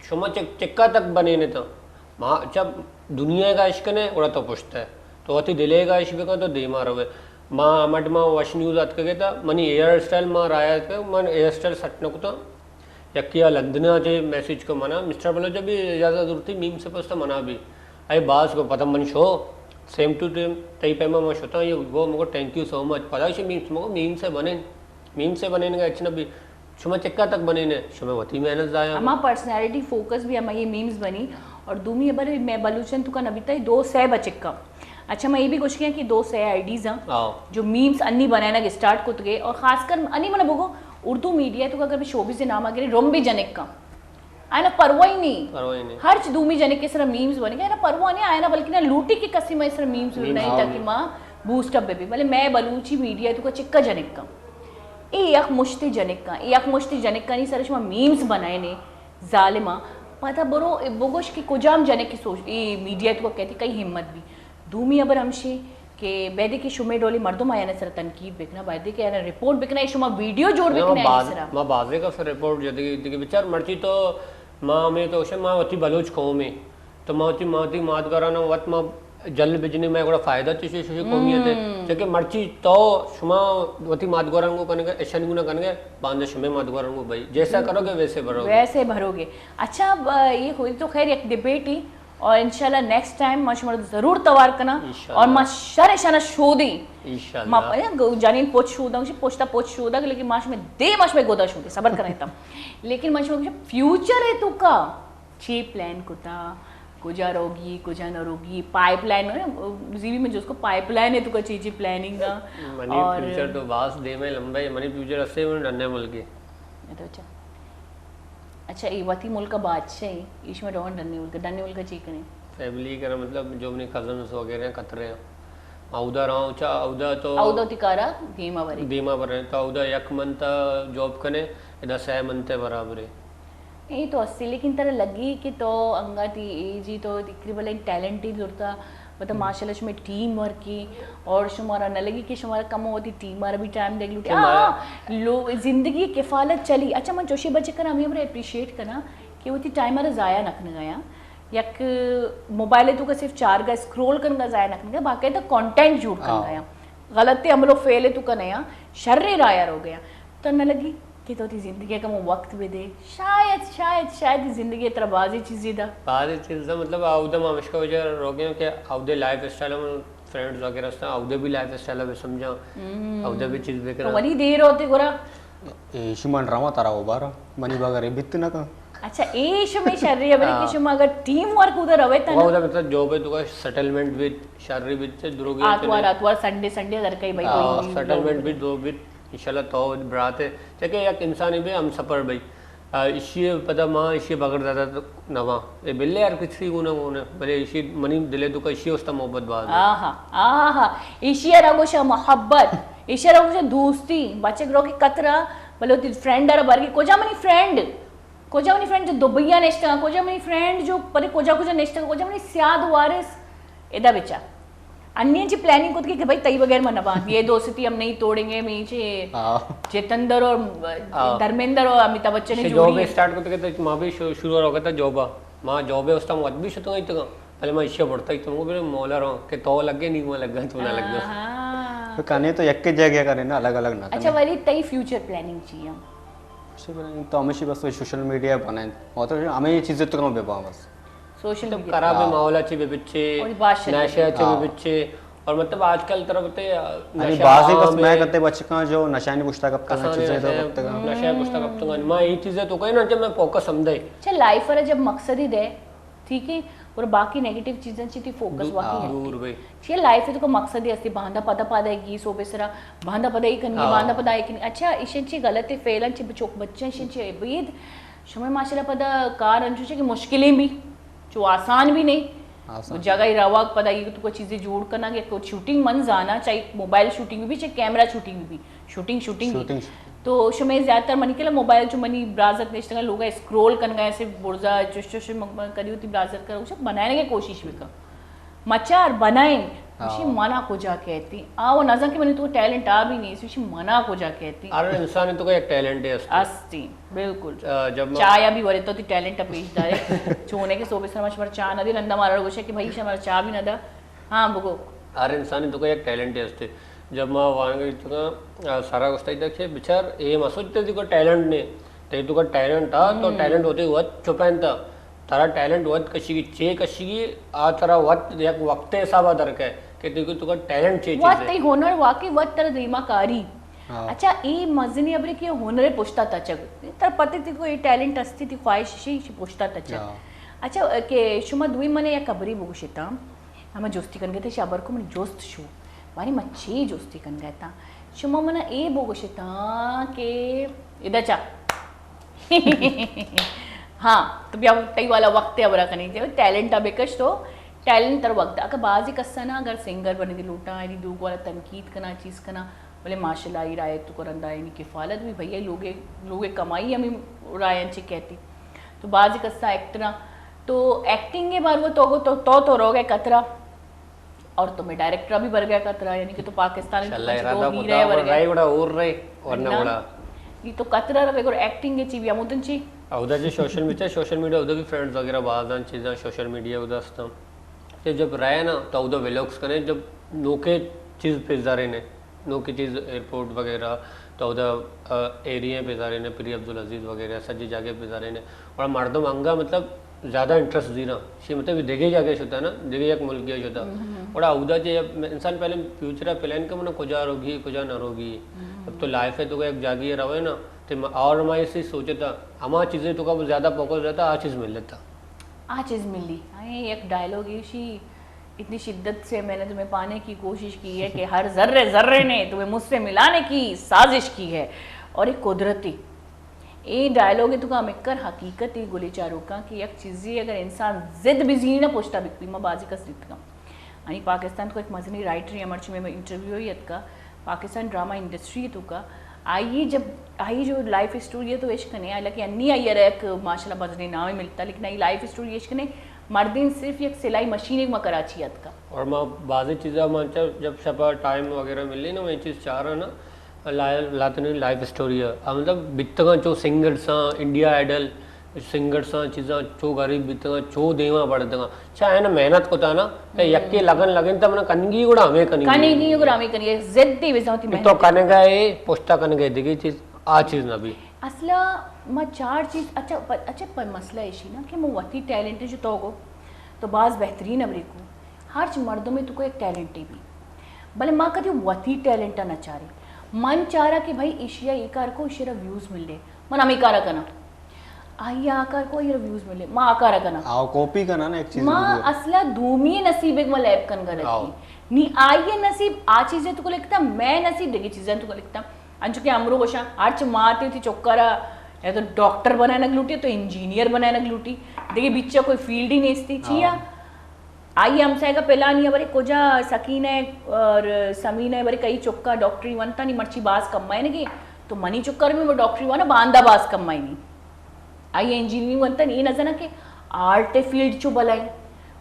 शुमा चिक्का तक बने ने तो मां जब दुनिया का इश्क ने उड़ा तो पुछता है तो अति दिले का इश्क का तो दे मारो वे मां मट मां वश न्यूज अत के ता मनी हेयर स्टाइल मां राया के मन हेयर स्टाइल सटने को तो यकिया लंदना जे मैसेज को मना मिस्टर बोलो जब भी ज्यादा दूर थी मीम से पस्ता मना भी आई बास को पता मन शो सेम टू सेम तई पे मैं शोता ये वो मको थैंक यू सो मच पता है मीम से बने का एक्शन भी शुमा चिक्का तक बने ने शुमा वती मेहनत जाया अमा पर्सनालिटी फोकस भी अमा ये मीम्स बनी और दूमी अबर मैं बलूचन तुका नबीता 2 सै बचिक्का अच्छा मैं ये भी कुछ किया कि 2 सै आईडीज हैं जो मीम्स अन्नी बनाना के स्टार्ट कुत गए और खासकर अन्नी मना बोगो उर्दू मीडिया तो अगर शोबिस नाम आगे रोम्बी जनिक का आयना परवाही नहीं हर दूमी जनिक के सर मीम्स बने आयना परवाह नहीं आयना बल्कि ना लूटी की कसी में सर मीम्स नहीं ताकि मां बूस्ट अप बेबी मतलब मैं बलूची मीडिया तो का चिक्का जनिक का एक मुश्ती जनिक का नहीं सर शुमा मीम्स बनाए ने जालिमा पता बरो बोगोश की कुजाम जनिक की सोच ये मीडिया तो कहती कई हिम्मत भी दूमी अबर हमशी के बेदे की शुमे डोली मर्दों आया सर तनकीद बिकना बेदे के आया रिपोर्ट बिकना शुमा वीडियो जोड़ बिकना है सर मां बाजे का फिर रिपोर्ट जदी विचार मर्ची तो मां में तो मां वती बलोच कौम में तो मां मात कराना वत मां जल बिजनी में बड़ा फायदा चीज कौमियत है जके मर्ची तो शुमा वती मात गरांगो कनगे ऐसा गुना कनगे बांधे शुमे मात गरांगो भाई जैसा करोगे वैसे भरोगे अच्छा ये हुई तो खैर एक डिबेट ही और इंशाल्लाह नेक्स्ट टाइम माशा जरूर तवार करना और माशा शाना शो दी इंशाल्लाह जानी पोच शो दा पोचता पोच शो दा लेकिन माश में दे माश में गोदा शो दे सबर करना तब लेकिन माश में फ्यूचर है तू का ची प्लान कुता कुजा रोगी कुजा न रोगी पाइपलाइन है जीवी में जो उसको पाइपलाइन है तू का चीजी प्लानिंग का मनी फ्यूचर तो बास दे में लंबा है मनी फ्यूचर अस्से में डरने मुल्क के तो अच्छा ये वती मुल्क का बादशाह है इसमें रोहन डरने मुल्क चीकने फैमिली का मतलब जो अपने कजन्स वगैरह कतरे हैं औदा रहा चा औदा तिकारा धीमा भरे तो औदा एक मंथ जॉब कने इधर 6 मंथ बराबर है ये तो अस्सी लेकिन तरह लगी कि तो अंगा थी एज ही तो तकरीबन टैलेंट ही जुड़ता मतलब माशाल्लाह में टीम वर्क की और शुमारा न लगी कि शुमारा कम होती टीम मारा भी टाइम देख लूटी लो जिंदगी किफ़ालत चली अच्छा मन जोशी बच्चे कर हमें बड़े अप्रिशिएट करना कि वो थी टाइम मारा ज़ाया नखने गया यक मोबाइल तो का सिर्फ 4 का स्क्रॉल करने का ज़ाया नखने गया बाकी तो कंटेंट जुड़ कर गया गलत अमलो फेल तो का नया शर्रे रायर हो गया तो न लगी कि तो थी जिंदगी का वो वक्त भी दे शायद जिंदगी तरबाजी चीज़ी दा बाजी चीज़ मतलब आउदा मामश वजह रोगे कि आउदे लाइफ स्टाइल में फ्रेंड्स वगैरह से आउदे भी लाइफ स्टाइल में समझा आउदे भी चीज़ बेकर तो वनी देर होते गोरा ए शुमन रामा तारा ओबारा मनी बागर बित ना का अच्छा ए शुमे शर्री अबरी के शुमा अगर टीम वर्क उधर रवे तना वो मतलब जॉब है तो का सेटलमेंट विद शर्री विद से दुरोगे आतवार संडे अगर कहीं भाई कोई सेटलमेंट विद दो विद इंशाल्लाह तो बरात है जैसे एक इंसान भी हम सफर भाई इसी पता माँ इसी बगड़ दादा तो नवा ये बिल्ले यार किसी को ना भले इसी मनी दिले तो का इसी उसका मोहब्बत बात आहा इसी रगोशा मोहब्बत इसी रगोशा दोस्ती बच्चे ग्रो की कतरा भले फ्रेंड अरे बार की कोजा मनी फ्रेंड जो दुबैया नेस्टा कोजा मनी फ्रेंड जो परे कोजा नेस्टा कोजा मनी सियाद वारिस एदा बेचा अन्य जी प्लानिंग खुद की कि भाई तई बगैर मनवा ये दोस्ती हम नहीं तोड़ेंगे मीचे चेतंदर और धर्मेंद्र और अमिताभ बच्चन ने जोड़ी स्टार्ट करते कहते मां भी शुरू हो गया था जॉब मां जॉब है उसका मत भी शुरू तो पहले मैं इश्य पढ़ता ही तुमको फिर मौला रहा कि तो लगे नहीं मैं लगा तो ना लगा तो कने तो एक के जगह करे ना अलग-अलग ना अच्छा वाली तई फ्यूचर प्लानिंग चाहिए तो हमेशा बस सोशल मीडिया बनाए और तो हमें ये चीजें तो कम बेबा बस सोशल मीडिया खराब माहौलाचे बिबिच्चे नशाचे बिबिच्चे और मतलब आजकल तरफ ते नशा बाजी बस मैं करते बच्चे का जो नशा नहीं पूछता कब तक चीजें तो कब तक नशा पूछता कब तक मैं ये चीजें तो कहीं ना जब मैं फोकस समझे अच्छा लाइफ वाला जब मकसद ही दे ठीक है और बाकी नेगेटिव चीजें ची फोकस बाकी है दूर भाई ये लाइफ है तो मकसद ही असली बांधा पदा पादेगी सो बेसरा बांधा पदाई कनी बांधा पदाई कनी अच्छा इशंची गलत है फेलन ची चोक बच्चे इशंची बेद शमे माशाल्लाह पदा कार अंजू छे कि मुश्किलें भी जो आसान भी नहीं आसान। जगह ही रवा पता ये तुको चीज़ें जोड़ करना कि कुछ शूटिंग मन जाना चाहे मोबाइल शूटिंग में भी चाहे कैमरा शूटिंग में भी शूटिंग शूटिंग तो शमे ज़्यादातर मनी के मोबाइल जो मनी ब्राउज़र ने इस्तेमाल लोग स्क्रॉल करना ऐसे बुर्जा जो करी होती ब्राउज़र कर उसे बनाने की कोशिश भी कर मचार बनाए उसी मना को जा कहती वो नजर की मैंने तो टैलेंट आ भी नहीं उसी मना को जा कहती अरे इंसान तो एक टैलेंट है अस्ती बिल्कुल जब चाय भी वरे तो टैलेंट पेश दारे चोने के सोबे सर मशवर चा नदी नंदा मारा गोशे कि भाई शमर चा भी नदा हाँ बगो अरे इंसान तो एक टॅलेंट असते जब मग वांगे तुका सारा गोष्ट देखीये बिचार हे मसूद ते तुका टॅलेंट ने ते तुका टॅलेंट हा तो टॅलेंट होते वत चुपायंत तारा टॅलेंट वत कशी चे कशी आ तारा वत एक वक्त हिसाबा दरके कि तुका टॅलेंट चे वत चीज ते होनर वाकई वत तर दिमाकारी अच्छा ई मजनी अबरे की होनरे पोष्टा तचग तर पते ती कोई टॅलेंट असती ती ख्वाहिश शी पोष्टा तचग अच्छा के शुमा दुई मने या कबरी बगुशिता हम जोस्ती कन गते शाबर को मन जोस्त शू वारी मच्छी जोस्ती कन गता शुमा मना ए बगुशिता के इदचा हाँ तो ब्या तई वाला वक्त अबरा कनी जे टैलेंट अबेकश तो टैलेंट तर वक्त अगर बाजी कस्सना अगर सिंगर बने दी लूटा है दूग वाला तनकीद करना चीज़ करना बोले माशाल्लाह ही राय तो करंदा है किफ़ालत भी भैया लोगे कमाई हमें रायन चे कहती तो बाजी कस्सा एक्टरा तो एक्टिंग के बार वो तो रोगे कतरा और तुम्हें डायरेक्टर भी भर गया कतरा यानी कि तो पाकिस्तान ये तो कतरा रवे एक्टिंग के ची भी अमुदन ची उदाचे सोशल मीडिया उदा की फ्रेंड्स वगैरह बाजान चीज़ा सोशल मीडिया उदा असतं ते जब रहे ना तो उदा व्लॉग्स करें जब नोके चीज़ पे जा रहे ने नोके चीज़ एयरपोर्ट वगैरह तो उदा एरिया पे जा रहे ने प्री अब्दुल अजीज़ वगैरह सज्जी जगह पे जा रहे ने और मर्दम अंगा मतलब ज़्यादा इंटरेस्ट दी ना शी मतलब देखे जाके होता ना देखे एक मुल्क गया होता और उदा जे इंसान पहले फ्यूचर प्लान का मन कुजा रोगी कुजा न रोगी अब तो लाइफ है तो एक जागी रहे ना तो और मैं इसी सोचे था हमारा चीज़ें तो कब ज़्यादा फोकस रहता आ चीज़ मिल लेता आ चीज़ मिली एक डायलॉग शी इतनी शिद्दत से मैंने तुम्हें पाने की कोशिश की है कि हर जर्रे ने तुम्हें मुझसे मिलाने की साजिश की है और एक कुदरती ये डायलॉग है तो का मिक्कर हकीकत ही गोली चारों का कि एक चीज़ी अगर इंसान जिद भी जी ना पोचता बिकती माँ बाजी का जिद का आणि पाकिस्तान को एक मजनी राइटर अमरची में इंटरव्यू हुई का पाकिस्तान ड्रामा इंडस्ट्री तो का आई जब आई जो लाइफ स्टोरी है तो इश्क नहीं हालांकि अन्नी आई एक माशाल्लाह मजनी नाम ही मिलता लेकिन आई लाइफ स्टोरी इश्क ने मर्दिन सिर्फ एक सिलाई मशीन एक कराची का और मैं बाज़ी चीज़ें मन जब शपा टाइम वगैरह मिली ना मैं चीज़ चाह रहा ना लातनी लाइफ स्टोरी है मतलब बितगा चो सिंगर सा इंडिया आइडल सिंगर सा चीज़ा चो गरीब बितगा चो देवा पड़ता चाहे ना मेहनत को था ना यक्के लगन लगन तब ना कनगी गुड़ा हमें कनेगी गुड़ा हमें कनिए जिद्दी विजाती तो कने गए पोस्टा कने गए दिगी चीज़ आ चीज़ ना भी असला मैं चार चीज़ अच्छा पर मसला ऐसी ना कि मैं वही टैलेंट जो तो बाज़ बेहतरीन अमरी को हर मर्दों में तुको एक टैलेंट है भी भले माँ कभी वही टैलेंट ना चाह रही मन चाह रहा कि भाई एशिया एकार को इशारा व्यूज़ मिले मन हम एकारा करना आई आकार को ये व्यूज़ मिले माँ आकारा करना आओ कॉपी करना ना एक चीज़ माँ असला धूमी नसीब एक लैब कन गलत नी आई नसीब आ चीज़ें तुको लिखता मैं नसीब देखी चीज़ें तुको लिखता अंचु के अमरो बशा आर्च मारती थी चौकारा या तो डॉक्टर बनाना ग्लूटी तो इंजीनियर बनाना ग्लूटी देखिए बिच्चा कोई फील्ड ही नहीं थी चिया आई हमसे का पहला नहीं बरे कोजा सकीन है और समीन है बरे कई चौका डॉक्टरी वनता नहीं मर्ची बास कमाए ना कि तो मनी चुक्कर में वो डॉक्टरी वाना बांदा बास कमाई नहीं आई इंजीनियरिंग वनता नहीं नजर ना कि आर्ट फील्ड चो बलाई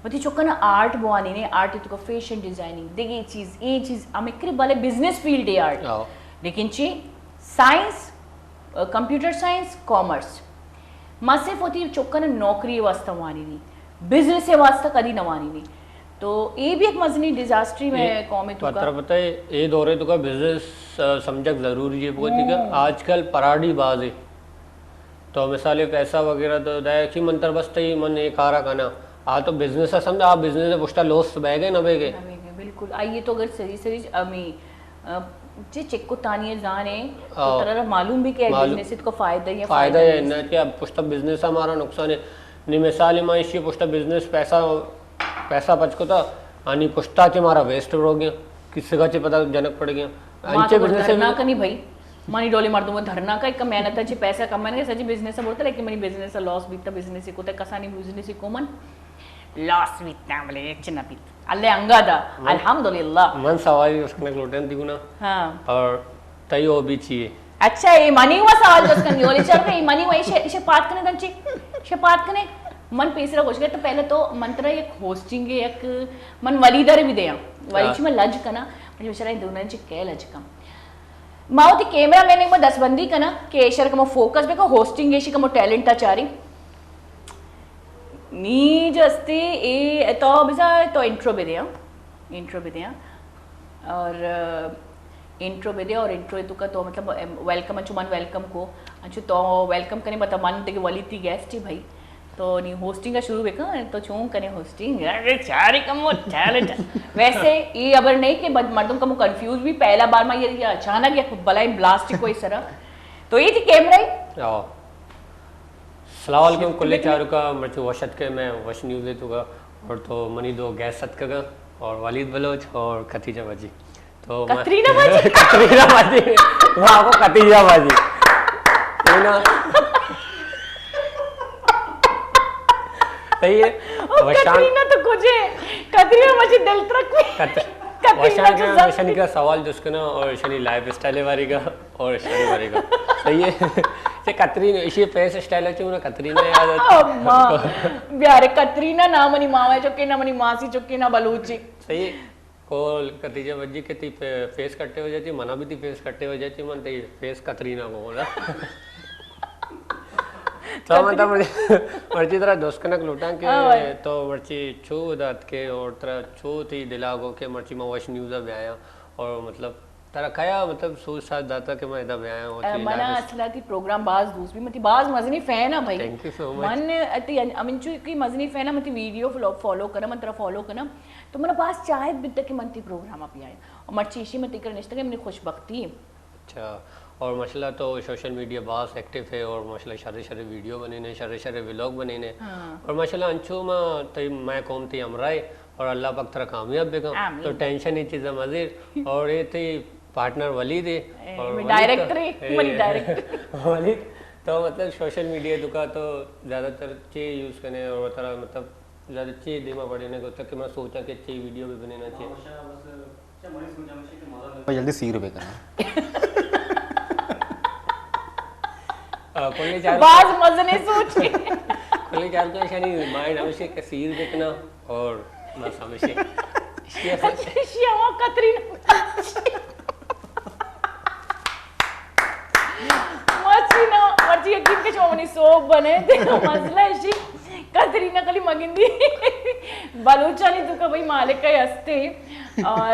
वती चुक्का ना आर्ट बुआनी ने आर्ट तो फैशन डिजाइनिंग देखिए ये चीज़ अमेक्री भले बिजनेस फील्ड है आर्ट लेकिन ची साइंस कंप्यूटर साइंस कॉमर्स मां सिर्फ होती चौका ना नौकरी वास्ता वानी नहीं बिजनेस से वास्ता कदी नवानी नहीं तो ये भी एक मजनी डिजास्ट्री में कौम पता है ये दौरे तो का बिजनेस समझक जरूरी है बहुत है आजकल पराडी बाज है तो मिसाल पैसा वगैरह तो कि मंत्र बस तो मन एक आ रहा खाना आ तो बिजनेस है समझा आप बिजनेस में पुष्टा लॉस बह गए ना बह गए बिल्कुल आइए तो अगर सही सही अमी जे चेक को तानिए जाने तो तरह मालूम भी कि बिजनेस को फायदा है ना कि अब पुष्टा बिजनेस हमारा नुकसान है नि मिसाल में इसी पुष्टा बिजनेस पैसा पचको था आणि पुष्टा के हमारा वेस्ट हो गया किसी का पता जनक पड़ गया अंचे बिजनेस ना कनी भाई मनी डोली मर्दों धरना का एक मेहनत पैसा कमाने सजी बिझनेस बोलता लेकिन मनी बिझनेस लॉस बीता बिझनेस को कसानी बिझनेस को मन लॉस बीता बोले चिन्ह बीत अल्ले अंगादा अल्हम्दुलिल्लाह मन सवाल उसने ग्लूटेन दिगुना हाँ और तय हो भी चाहिए अच्छा ये मनी हुआ सवाल दोस्त करनी वाली चल रही मनी हुआ इसे बात करने दंची इसे बात करने मन पेसरा कुछ गए तो पहले तो मंत्र एक होस्टिंग एक मन वलीदर भी दे वलीच में लज कना मुझे बेचारा दोनों ची क्या लज कम माओ ती कैमरा मैंने वो 10 बंदी कना के एशर का फोकस बेको होस्टिंग एशी का टेलेंट चारी नी जस्ती ए तो बिसा तो इंट्रो भी दिया और इंट्रो भी दिया और इंट्रो तो का तो मतलब वेलकम अच्छु मन वेलकम को अच्छु तो वेलकम करने मतलब मन ते वली थी गेस्ट ही भाई तो नी होस्टिंग का शुरू बेका तो चूं कने होस्टिंग अरे चारी कम वो टैलेंट वैसे ये अबर नहीं कि मर्दों का मु कंफ्यूज भी पहला बार में ये अचानक या बलाई ब्लास्ट को इस तरह तो ये थी कैमरा ही सलाम वालेकुम कुल्ले चारू का मर्च वशत के मैं वश न्यूज़ दे तुगा और तो मनी दो गैस सत का और वालिद बलोच और खतीजा बाजी तो कतरीना बाजी कतरीना बाजी वहाँ को खतीजा बाजी है ना सही है कतरीना तो कुछ है कतरीना बाजी दिल तक वशान शनि का सवाल जिसका ना और शनि लाइफ स्टाइल वारी का और शनि वारी का सही है ये कतरीना इसी फेस स्टाइल अच्छी मुझे कतरीना याद आता यारे कतरीना ना मनी मावा चुके ना मनी मासी चुके ना बलूची सही है कोल कतीजा बज्जी के ती फेस कट्टे हो जाती मना भी ती फेस कट्टे हो जाती मन ते फेस कतरीना को बोला तो मतलब मर्ची तरह दोस्त कनक लुटा के तो मर्ची छू दात के और तरह छू थी दिलागो के मर्ची में वश न्यूज़ अब आया और मतलब तरह कया मतलब सोच साथ दाता के मैं इधर आया हूँ मना अच्छा थी प्रोग्राम बाज दूसरी मती बाज मजनी फैन है भाई थैंक यू सो मच मन अति अमिंचु की मजनी फैन है मती वीडियो फॉलो करना मन तरह फॉलो करना तो मना बाज चाहे बित के मंती प्रोग्राम आप आए और मर्ची इसी मती कर निश्चित के मनी खुशबख्ती अच्छा और माशाल्लाह तो सोशल मीडिया बहुत एक्टिव है और माशाल्लाह सारे सारे वीडियो बने ने सारे व्लॉग बने ने और माशाल्लाह अंशु में तो मैं कौम थी अमराई और अल्लाह पाक तरह कामयाब बेगम तो टेंशन ही चीज़ मजीद और ये थी पार्टनर वलीद है और डायरेक्टर वलीद तो मतलब सोशल मीडिया दुका तो ज़्यादातर चे यूज़ करने और तरह मतलब ज़्यादा चे दिमाग बढ़ने को तक मैं सोचा कि अच्छी वीडियो भी बनाना चाहिए जल्दी 100 रुपये करना कोल्ले चार बाज मजने सोच के कोल्ले चार को शनि माइंड हमेशा कसीर देखना और बस हमेशा शियावा कतरीना मचीना मर्जी यकीन के चोमनी सोप बने देखो मसला है कतरीना कली मगिंदी बलूचा नहीं तो का भाई मालिक का हंसते और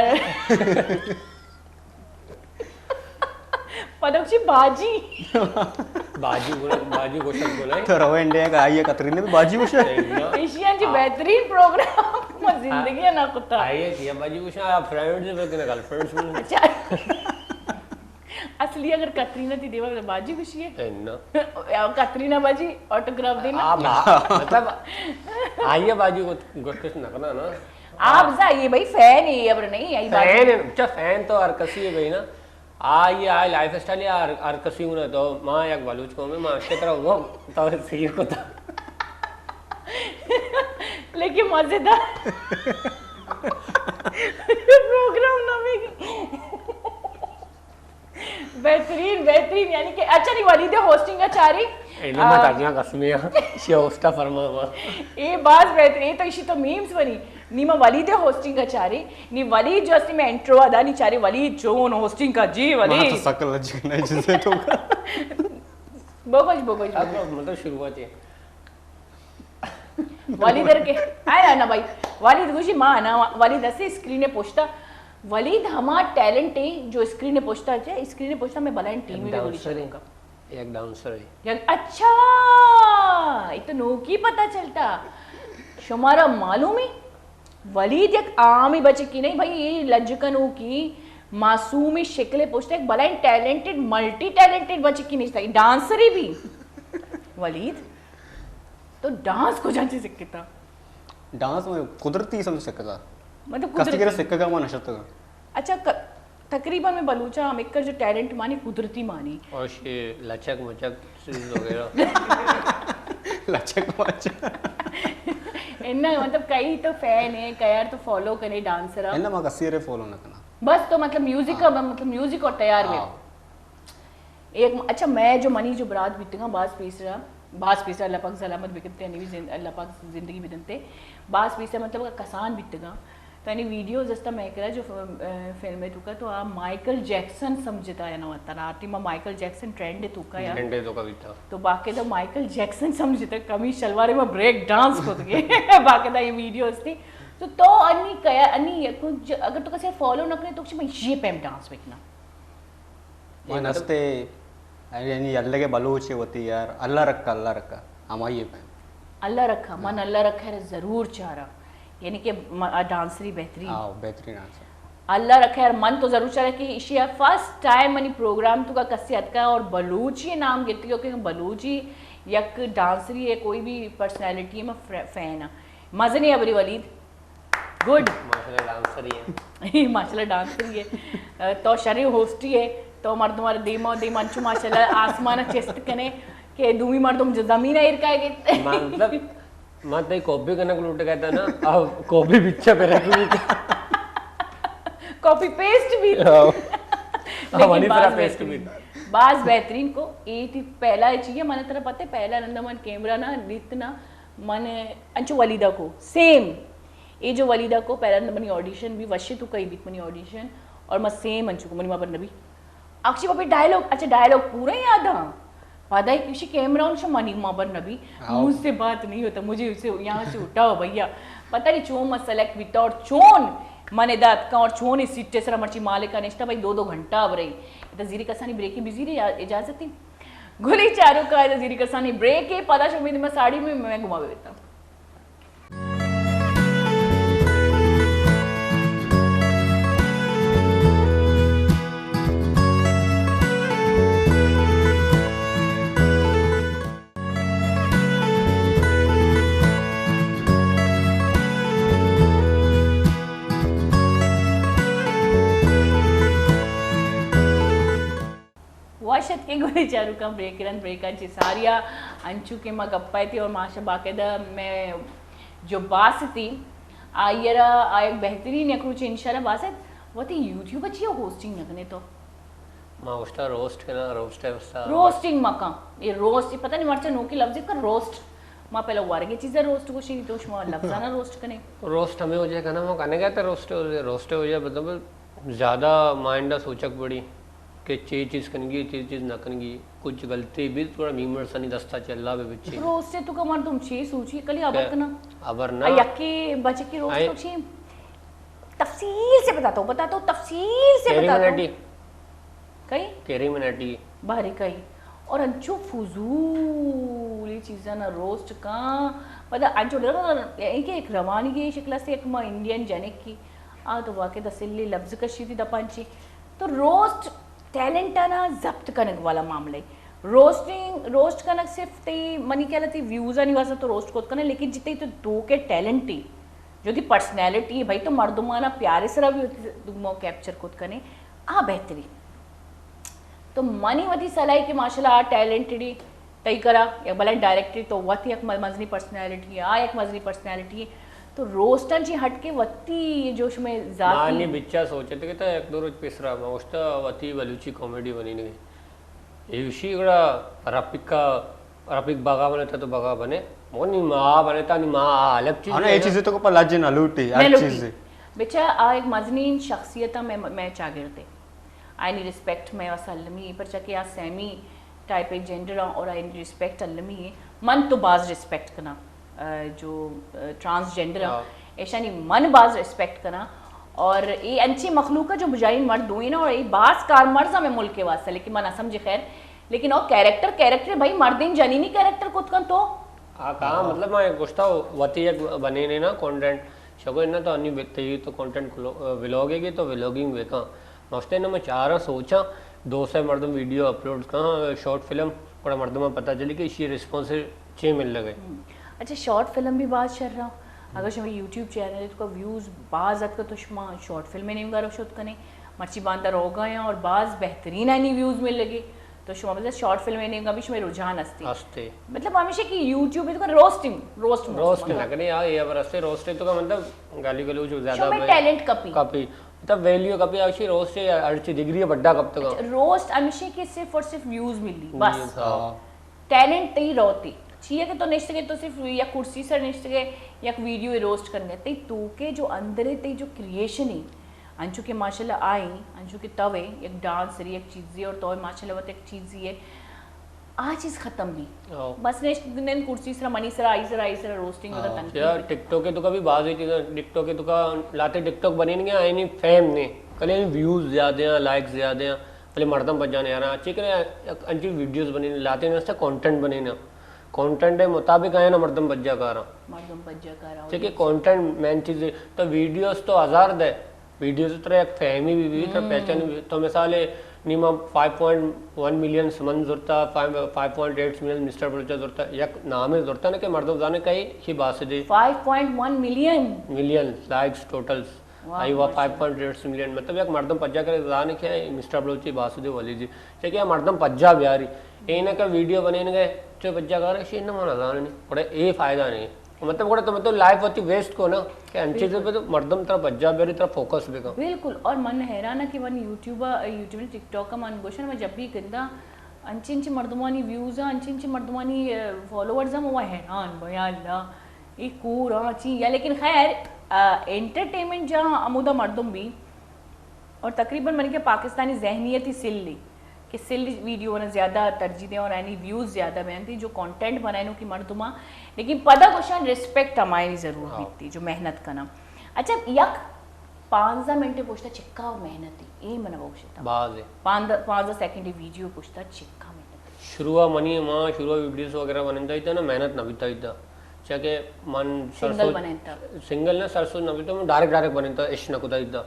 पदक्षी बाजी बाजी गोशत बोला है तो रवा इंडिया का आई है कतरीना भी बाजी गोशत एशियन जी बेहतरीन प्रोग्राम मत जिंदगी है ना कुत्ता आई है कि बाजी गोशत आप फ्रेंड्स से बल्कि गर्लफ्रेंड्स में अच्छा असली अगर कतरीना थी देवा बाजी खुशी है ना कतरीना बाजी ऑटोग्राफ देना आप मतलब आई है बाजी को गोशत ना करना ना आप जा ये भाई फैन है अब नहीं आई बाजी फैन है अच्छा फैन तो हर कसी है भाई ना ये आए लाइफ स्टाइल यार हर कसी हूँ ना तो माँ एक बलूच को मैं माँ के तरह वो तो सीर को था लेकिन मजेदार प्रोग्राम ना बेहतरीन यानी कि अच्छा नहीं वलीद होस्टिंग अचारी इन्हें मत आज्ञा कसमिया शियोस्टा फरमा ये बात बेहतरीन तो इसी तो मीम्स बनी नीमा वलीद होस्टिंग अचारी नी वलीद जो असली में इंट्रो अदा नी चारी वलीद जोन होस्टिंग का जी वलीद तो सकल लजकना जिसे तो बोगज मतलब शुरुआत है वलीदर के आया ना भाई वलीद गुशी माँ ना वलीद ऐसे स्क्रीन पे पोस्टा वलीद हमारा टैलेंट है जो स्क्रीन पे पोस्टा है स्क्रीन पे पोस्टा मैं बलाइन टीम में बोली चलूंगा एक डांसर है अच्छा ये तो नो की पता चलता शुमारा मालूम है वलीद एक आम ही बच्चे की नहीं भाई ये लज्जकनों की मासूमी शक्लें पोस्टा एक बलाइन टैलेंटेड मल्टी टैलेंटेड बच्चे की नहीं था डांसर ही भी वलीद तो डांस को जान से सीखता डांस में कुदरती समझ सकता मतलब कस्ती के सिक्का का मन नशत का अच्छा तकरीबन मैं बलूचा हम एक जो टैलेंट मानी कुदरती मानी और ये लचक मचक चीज वगैरह लचक मचक इन्ना मतलब कई तो फैन है कयार तो फॉलो करे डांसर एन्ना मां कसीरे फॉलो न करना बस तो मतलब म्यूजिक का मतलब म्यूजिक और तैयार में एक अच्छा मैं जो मनी जो बरात बीतेगा बास पीसरा अल्लाह पाक सलामत बिकते नहीं अल्लाह पाक जिंदगी बिदनते बास पीसरा मतलब कसान बीतेगा तो यानी वीडियोस जस्ता मैं करा जो फिल्म में तुका तो आ माइकल जैक्सन समझता है ना वतन आती में माइकल जैक्सन ट्रेंड है तुका यार ट्रेंड है तो कविता तो बाकायदा माइकल जैक्सन समझता कमीज शलवार में ब्रेक डांस खुद के बाकायदा ये वीडियोस थी तो अन्नी कया अन्नी कुछ अगर तो कैसे फॉलो न करे तो मैं ये पैम डांस बिकना मां नस्ते यानी अल्लाह के बलूच होती यार अल्लाह रखा हमारी अल्लाह रखा मन अल्लाह रखा है जरूर चाह रहा यानी कि डांसरी बेहतरीन बेहतरीन आंसर अल्लाह रखा यार मन तो जरूर चाह रहा कि इशिया फर्स्ट टाइम मनी प्रोग्राम तो का कसियत का और बलूची नाम गिरती हो कि बलूची यक डांसरी है कोई भी पर्सनालिटी है मैं फैन है मजे नहीं अबरी वलीद गुड माशाल्लाह डांसर ही है माशाल्लाह डांसर ही है तो शरीर होस्टी है तो मर्द तुम्हारे दीमा अंचु माशाल्लाह आसमान चेस्ट कने के दूमी मर्दम जमीन इरकाएगे मतलब मत नहीं कॉपी करने को लूट कहता ना अब कॉपी पीछे पे रखी कॉपी पेस्ट भी हमारी तरह पेस्ट भी बाज बेहतरीन को ये थी पहला चाहिए मन तरह पता है पहला नंदमन कैमरा ना इतना मन अंचु वलीदा को सेम ये जो वलीदा को पहला नंबर ऑडिशन भी वशी तो कई बीत मनी ऑडिशन और मैं सेम अंचु को मनी वहाँ पर नबी अक्षय पापी डायलॉग अच्छा डायलॉग पूरा ही याद है पता है किसी कैमरा उनसे मनी वहाँ पर नबी मुझसे बात नहीं होता मुझे उसे यहाँ से उठाओ भैया पता नहीं चोन मैं सेलेक्ट बीता और चोन मने दात का और चोन इस सीटे सर मर्ची मालिका निष्ठा भाई 2 घंटा अब रही तो जीरी कसानी ब्रेक ही बिजी रही इजाजत थी गुली चारों का जीरी कसानी ब्रेक है पता शुरू मैं साड़ी में मैं घुमा देता वाशत के गोली चारू का ब्रेकांची सारिया अंचू के माँ गप्पा थी और माशा बाकायदा मैं जो बास थी आयरा एक बेहतरीन यकरूच इंशाल्लाह बासत वो थी यूट्यूब अच्छी होस्टिंग लगने तो माँ उसका रोस्ट के ना रोस्ट है उसका रोस्टिंग मका ये रोस्ट पता नहीं मरचा नो की लफ्ज़ का रोस्ट माँ पहले वारगे चीज़ें रोस्ट को शी तो उसमें लफ्ज़ा ना रोस्ट करने रोस्ट हमें हो जाएगा ना वो कहने गया था रोस्ट हो जाए मतलब ज़्यादा माइंड सोचक पड़ी कि चीज़ कनगी चीज़ ना कनगी कुछ गलती भी थोड़ा मीमर सनी दस्ता चल्ला बे बिच्ची रोस्ट से तो कमार तुम ची सूची कली अबर कना अबर ना यक्के बचे की रोस्ट तो ची तफसील से बताता हूँ तफसील से बताता हूँ कई केरी मिनटी बाहरी कई और अंचो फुजूल ये चीज़ा ना रोस्ट का पता अंचो एक रवानी की शिकला से एक माँ इंडियन जनिक की तो वाकई दसिल्ली लफ्ज़ कशी थी दपांची तो रोस्ट टैलेंट ना जब्त करने वाला मामला है रोस्ट करना सिर्फ ते मनी क्या लगती व्यूज़ नहीं वासा तो रोस्ट खुद करना लेकिन जितने तो दो के टैलेंट थी जो थी पर्सनैलिटी है भाई तो मर्दुमाना प्यारे सरा भी होती कैप्चर खुद करने बेहतरी तो मनी वती सलाई की माशाल्लाह टैलेंटेड तई करा या भले डायरेक्टरी तो वती एक मजनी पर्सनैलिटी है एक मजनी पर्सनैलिटी है तो रोस्टन जी हट के वत्ती जोश में जाती बिच्चा सोचे थे कि एक दो रोज पिसरा मोस्ट वती बलूची कॉमेडी बनी नहीं ये विषय इकड़ा रपिक बगा बने तो बगा बने मोनी माँ बने था नहीं माँ अलग चीज हाँ ये चीजें तो को पर लाजे ना लूटी हर चीज़ बेचा एक मजनीन शख्सियत मैं चागिरते आई नी रिस्पेक्ट मैं असलमी पर चके आ सेमी टाइप एक जेंडर और आई नी रिस्पेक्ट अलमी है मन तो बाज रिस्पेक्ट करना जो ट्रांसजेंडर ऐसा नहीं मन बाज रिस्पेक्ट करना और ये अच्छी मखलूक जो बुझाइन मर्द हुई ना और ये बास कार मर्जा में मुल्क के वास्ते लेकिन मन समझे खैर लेकिन और कैरेक्टर भाई मर्दिन जनीनी कैरेक्टर खुद का तो कहा मतलब मैं गुस्ता वती एक बने ने ना कंटेंट शगो ना तो अन्य व्यक्ति तो कंटेंट व्लॉगिंग तो व्लॉगिंग वेका मस्ते ना मैं चाह रहा सोचा 200 मर्दम वीडियो अपलोड कहाँ शॉर्ट फिल्म और मर्दों में पता चली कि इसी रिस्पॉन्स चे मिल लगे अच्छा शॉर्ट फिल्म भी बात चल रहा अगर शुमा यूट्यूब चैनल है तो व्यूज़ बाज़त का तो शुमा शॉर्ट फिल्म नहीं गारो शुद्ध कने मर्ची बांदा रो गए और बाज बेहतरीन आनी व्यूज मिल लगे तो शुमा मतलब शॉर्ट फिल्म में कभी शुमा रुझान असते मतलब हमेशा की यूट्यूब पे तो रोस्ट लगने यार ये बरसते रोस्ट तो का मतलब गाली गलौज ज्यादा शुमा टैलेंट कपी मतलब वैल्यू कभी अच्छी रोस्ट है अच्छी डिग्री बड्डा कब तक रोस्ट हमेशा की सिर्फ और सिर्फ व्यूज मिली बस टैलेंट तई रोती चाहिए कि तो निश्चित के तो सिर्फ या कुर्सी से निश्चित के या वीडियो रोस्ट करने तई तू के जो अंदर है तई जो क्रिएशन है अंशु के माशाल्लाह आई अंशु के तवे एक डांस रही एक चीज़ है और तो माशाल्लाह वो एक चीज़ है आ चीज़ खत्म भी बस ने कुर्सी सरा मनी सरा आई सरा रोस्टिंग होता तंग यार टिकटॉक के तो कभी बाज हुई थी टिकटॉक के तो का लाते टिकटॉक बने नहीं आई नहीं फेम ने कल व्यूज ज्यादा हैं लाइक्स ज्यादा हैं पहले मर्दम बजाने यार अच्छी करे अंची वीडियोस बने लाते ना इसका कंटेंट बने ना कंटेंट है मुताबिक आया ना मर्दम बज्जा कर रहा ठीक है कंटेंट मेन चीज तो वीडियोस तो आजाद है वीडियोस तो एक फहमी भी तो पहचान भी तो मिसाल नीमा 5.1 मिलियन समन जुरता 5.8 मिलियन मिस्टर बलचा जुरता एक नाम है जुरता ना कि मर्दम जाने कहीं ही बात से 5.1 मिलियन लाइक्स टोटल्स आई हुआ 5.8 मिलियन मतलब एक मर्दम पज्जा करे जाने क्या है मिस्टर बलोची बासुदेव वली जी ठीक है मर्दम पज्जा बिहारी ये ना का वीडियो बने गए जो पज्जा कर रहे ना माना जाने नहीं बड़े ये फायदा नहीं मतलब बड़ा तो लाइफ होती वेस्ट को ना कि अन चीज़ों पे तो मर्दम तरह बज्जा बेरी तरह फोकस भी कर बिल्कुल और मन हैरान है कि मन यूट्यूब में टिकटॉक का मन गोशन में जब भी गंदा अंची मर्दमानी व्यूज़ अंची मर्दमानी फॉलोअर्स हम वो हैरान भया अल्लाह ये कूर ची या लेकिन खैर एंटरटेनमेंट जहाँ अमुदा मर्दम भी और तकरीबन मन के पाकिस्तानी जहनीत ही सिल ली कि सिल वीडियो ने ज़्यादा तरजीह दें और यानी व्यूज़ ज़्यादा बयान थी जो कंटेंट बनाए की मर्दमा लेकिन पदा क्वेश्चन रिस्पेक्ट हमारी ज़रूर दिखती जो मेहनत करना अच्छा यक 5 मिनट पूछता चिक्का और मेहनत ये मन पूछता 5 सेकंड वीडियो पूछता चिक्का मेहनत शुरुआ मनी माँ शुरुआ वीडियोस वगैरह बनता ही था ना मेहनत न बीता ही था चाहे मन सिंगल ना सरसों न बीता मैं डायरेक्ट बनता इश न कुदा था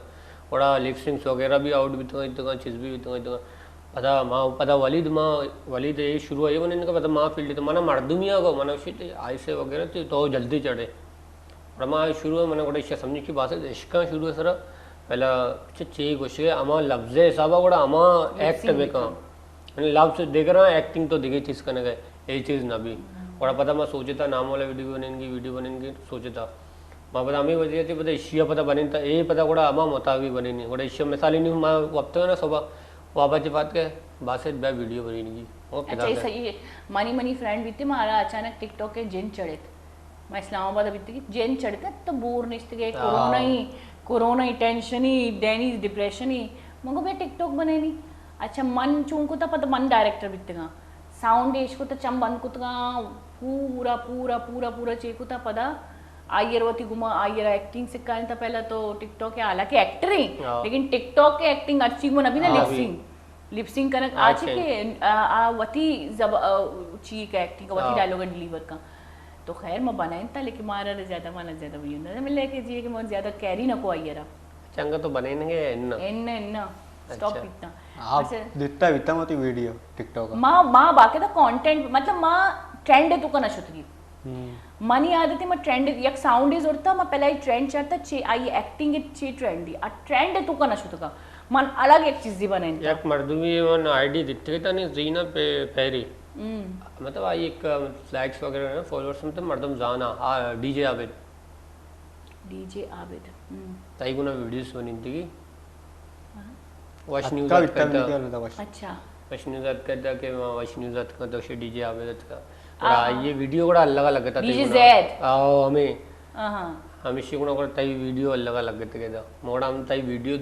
बड़ा लिपसिंग्स वगैरह भी आउट भी चीज़ भी पता माँ पता वलीद ये शुरू है मैंने इनका पता माँ फील्ड तो मना मर्दुमिया को मना आई से वगैरह थी तो जल्दी चढ़े और माँ शुरू है मैंने बड़ा इश्क समझी की बात है इश्का शुरू है सर पहला चे कुछ अमा लफ्ज़ हिसाबा కూడా अमा एक्ट बेका लफ्ज़ देख रहा एक्टिंग तो दिखे चीज़ करने गए यही चीज़ ना भी और पता मैं सोचे था नाम वाला वीडियो बनेंगी सोचे था माँ पता हमें वजह थी पता इशिया पता बने था ये पता కూడా अमा मुताबिक बने नहीं बड़ा इशिया मिसाल नहीं माँ वक्त है ना सुबह वापस की बात के बात बे वीडियो बनेगी अच्छा ये सही है मनी फ्रेंड भी थे मारा अचानक टिकटॉक के जिन चढ़े थे मैं इस्लामाबाद अभी तक जिन चढ़ते तो बोर नहीं थे कोरोना ही टेंशन ही डेनी डिप्रेशन ही मगर भैया टिकटॉक बने नहीं अच्छा मन चूंको था पता मन डायरेक्टर भी थे साउंड इसको तो चम बंद को पूरा पूरा पूरा पूरा चेक होता पता आयर वती घुमा आयर एक्टिंग सिक्का था पहला तो टिकटॉक के हालांकि एक्टर ही लेकिन टिकटॉक के एक्टिंग अच्छी को नबी ना लिपसिंग करक आज के वती जब ची का एक्टिंग वती डायलॉग डिलीवर का तो खैर मैं बनाए था लेकिन मारा ज्यादा भी ना मिले के जी कि मैं ज्यादा कैरी ना को आयर चंगा तो बने नहीं इन्ना स्टॉप इतना आप दिखता विता मत वीडियो टिकटॉक माँ बाकी था कंटेंट मतलब माँ ट्रेंड तो करना शुरू मनी आदत है मैं ट्रेंड एक साउंड इज उड़ता मैं पहले ट्रेंड चढ़ता चे आई एक्टिंग चे ट्रेंड आ ट्रेंड तो करना शुरू का मन अलग एक चीज ही बने एक मर्दूमी मन आईडी दिखते था नहीं जीना पे पैरी मतलब आई एक लाइक्स वगैरह ना फॉलोअर्स में तो मर्दम जाना डीजे आबिद ताई गुना वीडियोस बनी थी वश न्यूज़ करता अच्छा वश न्यूज़ करता कि वश न्यूज़ का तो शे डीजे आबिद का और ये वीडियो కూడా అల్లగా లగతా डीजे जेड हमें हमेशा కూడా తై వీడియో అల్లగా లగతే కదా మోడా हम तई वीडियो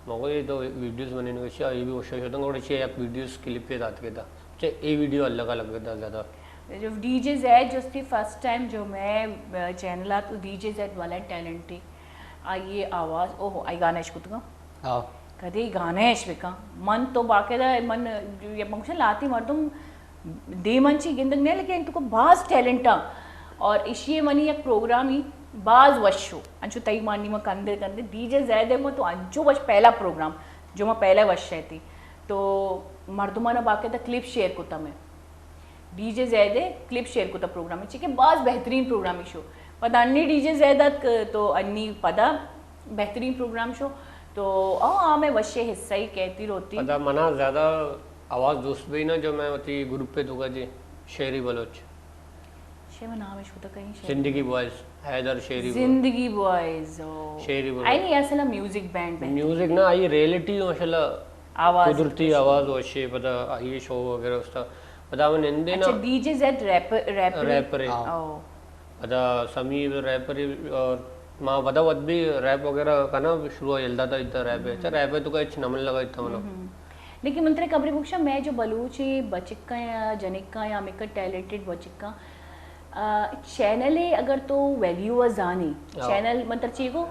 मगो ये तो वीडियोस बनने के ये भी वश होता కూడా ये एक वीडियोस क्लिप पे जात के था चे ये वीडियो अल्लगा लगता ज्यादा जो डीजे जेड जो थी फर्स्ट टाइम जो मैं चैनल आ तो डीजे जेड वाला टैलेंट थी ये आवाज ओहो आई गाना इश्क तुका हां कदे गाना इश्क का मन तो बाकायदा मन ये फंक्शन लाती मर्दम दे मंची गिंदग ने लेकिन तुको बाज टैलेंट और इशिए मनी एक प्रोग्राम ही बाज वशो अंचो तई मानी में कंदे डीजे ज़ैदे में तो अंचो वश पहला प्रोग्राम जो मैं पहला वश थी तो मर्दमा ने बाकी था क्लिप शेयर को था मैं डीजे ज़ैदे क्लिप शेयर को था प्रोग्राम ठीक है बाज बेहतरीन प्रोग्राम शो पता अन्नी डीजे ज़ैदा तो अन्नी पता बेहतरीन प्रोग्राम शो तो हाँ मैं वश्य हिस्सा ही कहती रोती पता मना ज़्यादा आवाज़ दोस्त भी ना जो मैं होती ग्रुप पे दूंगा जी शेरी बलोच शे में नाम है तो कहीं जिंदगी बॉयज हैदर शेरी जिंदगी बॉयज शेरी आई नहीं असल म्यूजिक बैंड में म्यूजिक ना आई रियलिटी माशाल्लाह आवाज कुदरती आवाज़ वशे पता आई शो वगैरह उसका पता मैं निंदे ना अच्छा डीजे जेड रैपर रैपर पता समीर रैपर और माँ पता वत भी रैप वगैरह का ना शुरू येल्दा था इतना रैप है अच्छा रैप है तो का इच नमन लगा इतना मनो लेकिन मंत्रे कबरी बुक्षा मैं जो बलूच बचिक्का या जनिक्का या मिक्का टैलेंटेड बचिक्का चैनल है अगर तो वैल्यूअर्स आनी चैनल मतलब चाहिए को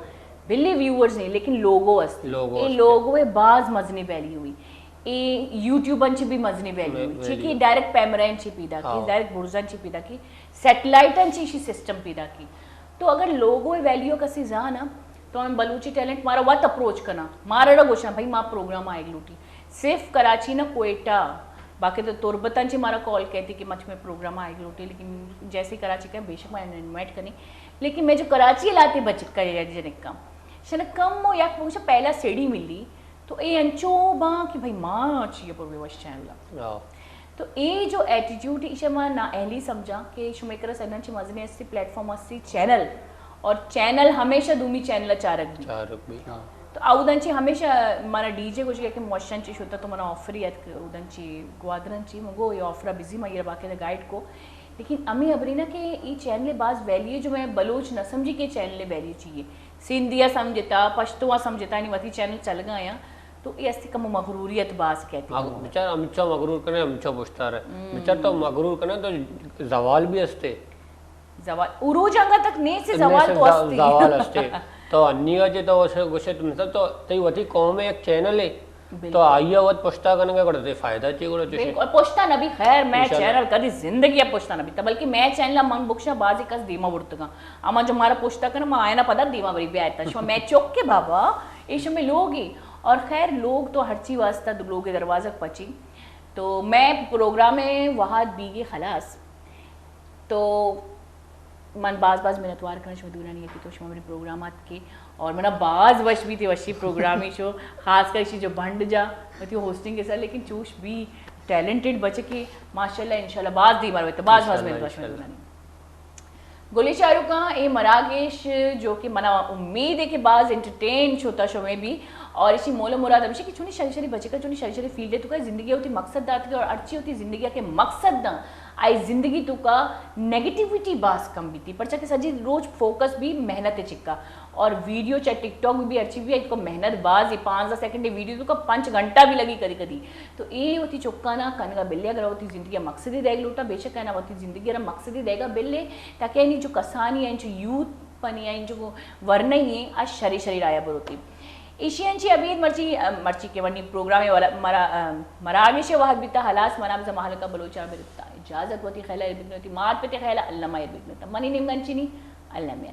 बिल्ली व्यूअर्स नहीं लेकिन लोगो असते ये लोगो है बाज मजनी वैल्यू हुई ये यूट्यूबन भी मजनी वैल्यू हुई ठीक है डायरेक्ट पैमराइन पैदा की डायरेक्ट बुर्जन पैदा की सैटेलाइटन सिस्टम पैदा की तो अगर लोगो वैल्यू का सीजा ना तो हम बलूची टैलेंट मारा वत अप्रोच करना मारा गोशा भाई माँ प्रोग्राम आएगी लूटी सिर्फ कराची ना कोयटा बाकी तो तुरबतन से मारा कॉल कहती कि मच में प्रोग्राम आएगी लूटी लेकिन जैसे ही कराची का बेशक मैं इन्वाइट करनी लेकिन मैं जो कराची लाती बचत का जनिका शनक कम हो या मुझे पहला सीढ़ी मिली तो ये अंचो बा कि भाई माँ चाहिए पूर्ववश चैनल तो ये जो एटीट्यूड इसे मैं ना अहली समझा कि शुमेकर सन्नची मजने अस्सी प्लेटफॉर्म अस्सी चैनल और चैनल हमेशा दूमी चैनल चारक भी तो औदंची हमेशा माना डीजे कुछ के मोशनची होता तो मना ऑफर ही औदंची ग्वादरंची मगो ये ऑफर बिजी मैं ये बाकी गाइड को लेकिन अमी अबरी ना कि ये चैनल बाज वैल्यू जो मैं बलोच न समझी के चैनल वैल्यू चाहिए सिंधिया समझता पश्तुआ समझता नहीं वती चैनल चल गया तो ये अस्ति कम मगरूरियत बास कहते हैं बेचारा अमिचा मगरूर करने अमिचा पूछता रहे बेचारा तो मगरूर करने तो जवाल भी असते जवाल उरूज अंगा तक ने से जवाल तो असते जवाल असते तो अन्य अजे तो उसे गुस्से मतलब तो तई वती कौम में एक चैनल है तो आइया वत पुछता करने का करते फायदा चाहिए करो जैसे बिल्कुल पुछता न भी खैर मैं चैनल कदी जिंदगी पुछता न भी तो बल्कि मैं चैनल मन बुक्शा बाजी कस दीमा बुर्तगा अमा जो हमारा पुछता कर मैं आयना पता दीमा बरी भी आयता शो मैं चौक के बाबा इस में लोग ही और खैर लोग तो हर चीज वास्ता लोग के दरवाजा पची तो मैं प्रोग्राम में वहाँ बीगे खलास तो मन बाज मिनतवार करना शोधूरा नहीं है तो मेरे प्रोग्राम के और मैंने बाज वश भी थे वशी प्रोग्राम ही शो खास कर इसी जो भंड जा मतलब होस्टिंग के साथ लेकिन चूश भी टैलेंटेड बचे के माशाल्लाह इंशाल्लाह बाज दी मार बाज मिनत वश में नहीं गोली शाहरुख का ये मरागेश जो कि मना उम्मीद है कि बाज एंटरटेन होता शो में भी और इसी मोलो मुराद अभिषेक की चुनी शरी शरी बचे का चुनी शरी शरी फील्ड है तो का जिंदगी होती मकसद दाती और अच्छी होती जिंदगी के मकसद ना आई जिंदगी तो का नेगेटिविटी बास कम भी थी पर चाहे सजी रोज फोकस भी मेहनत है चिक्का और वीडियो चाहे टिकटॉक भी अच्छी भी है इसको मेहनत बाज ये 5-10 सेकंड वीडियो तो का 5 घंटा भी लगी कभी कभी तो ये होती चुक्का ना कन का बिल्ले अगर होती जिंदगी मकसद ही देगा लूटा बेशक कहना होती जिंदगी अगर मकसद ही देगा बिल्ले ताकि इन जो कसानी है जो यूथ पनी है इन जो वर्ण ही है आज शरी शरी राया पर होती एशियनची अबीद मर्ची के वनी प्रोग्राम मरागिश वाहद बिता हलास मनाम जमाल का बलोचा बिरता इजाजत वती खैला इब्नती मात पे खैला अल्लामा इब्नता मनी निमगंचिनी अल्लाह में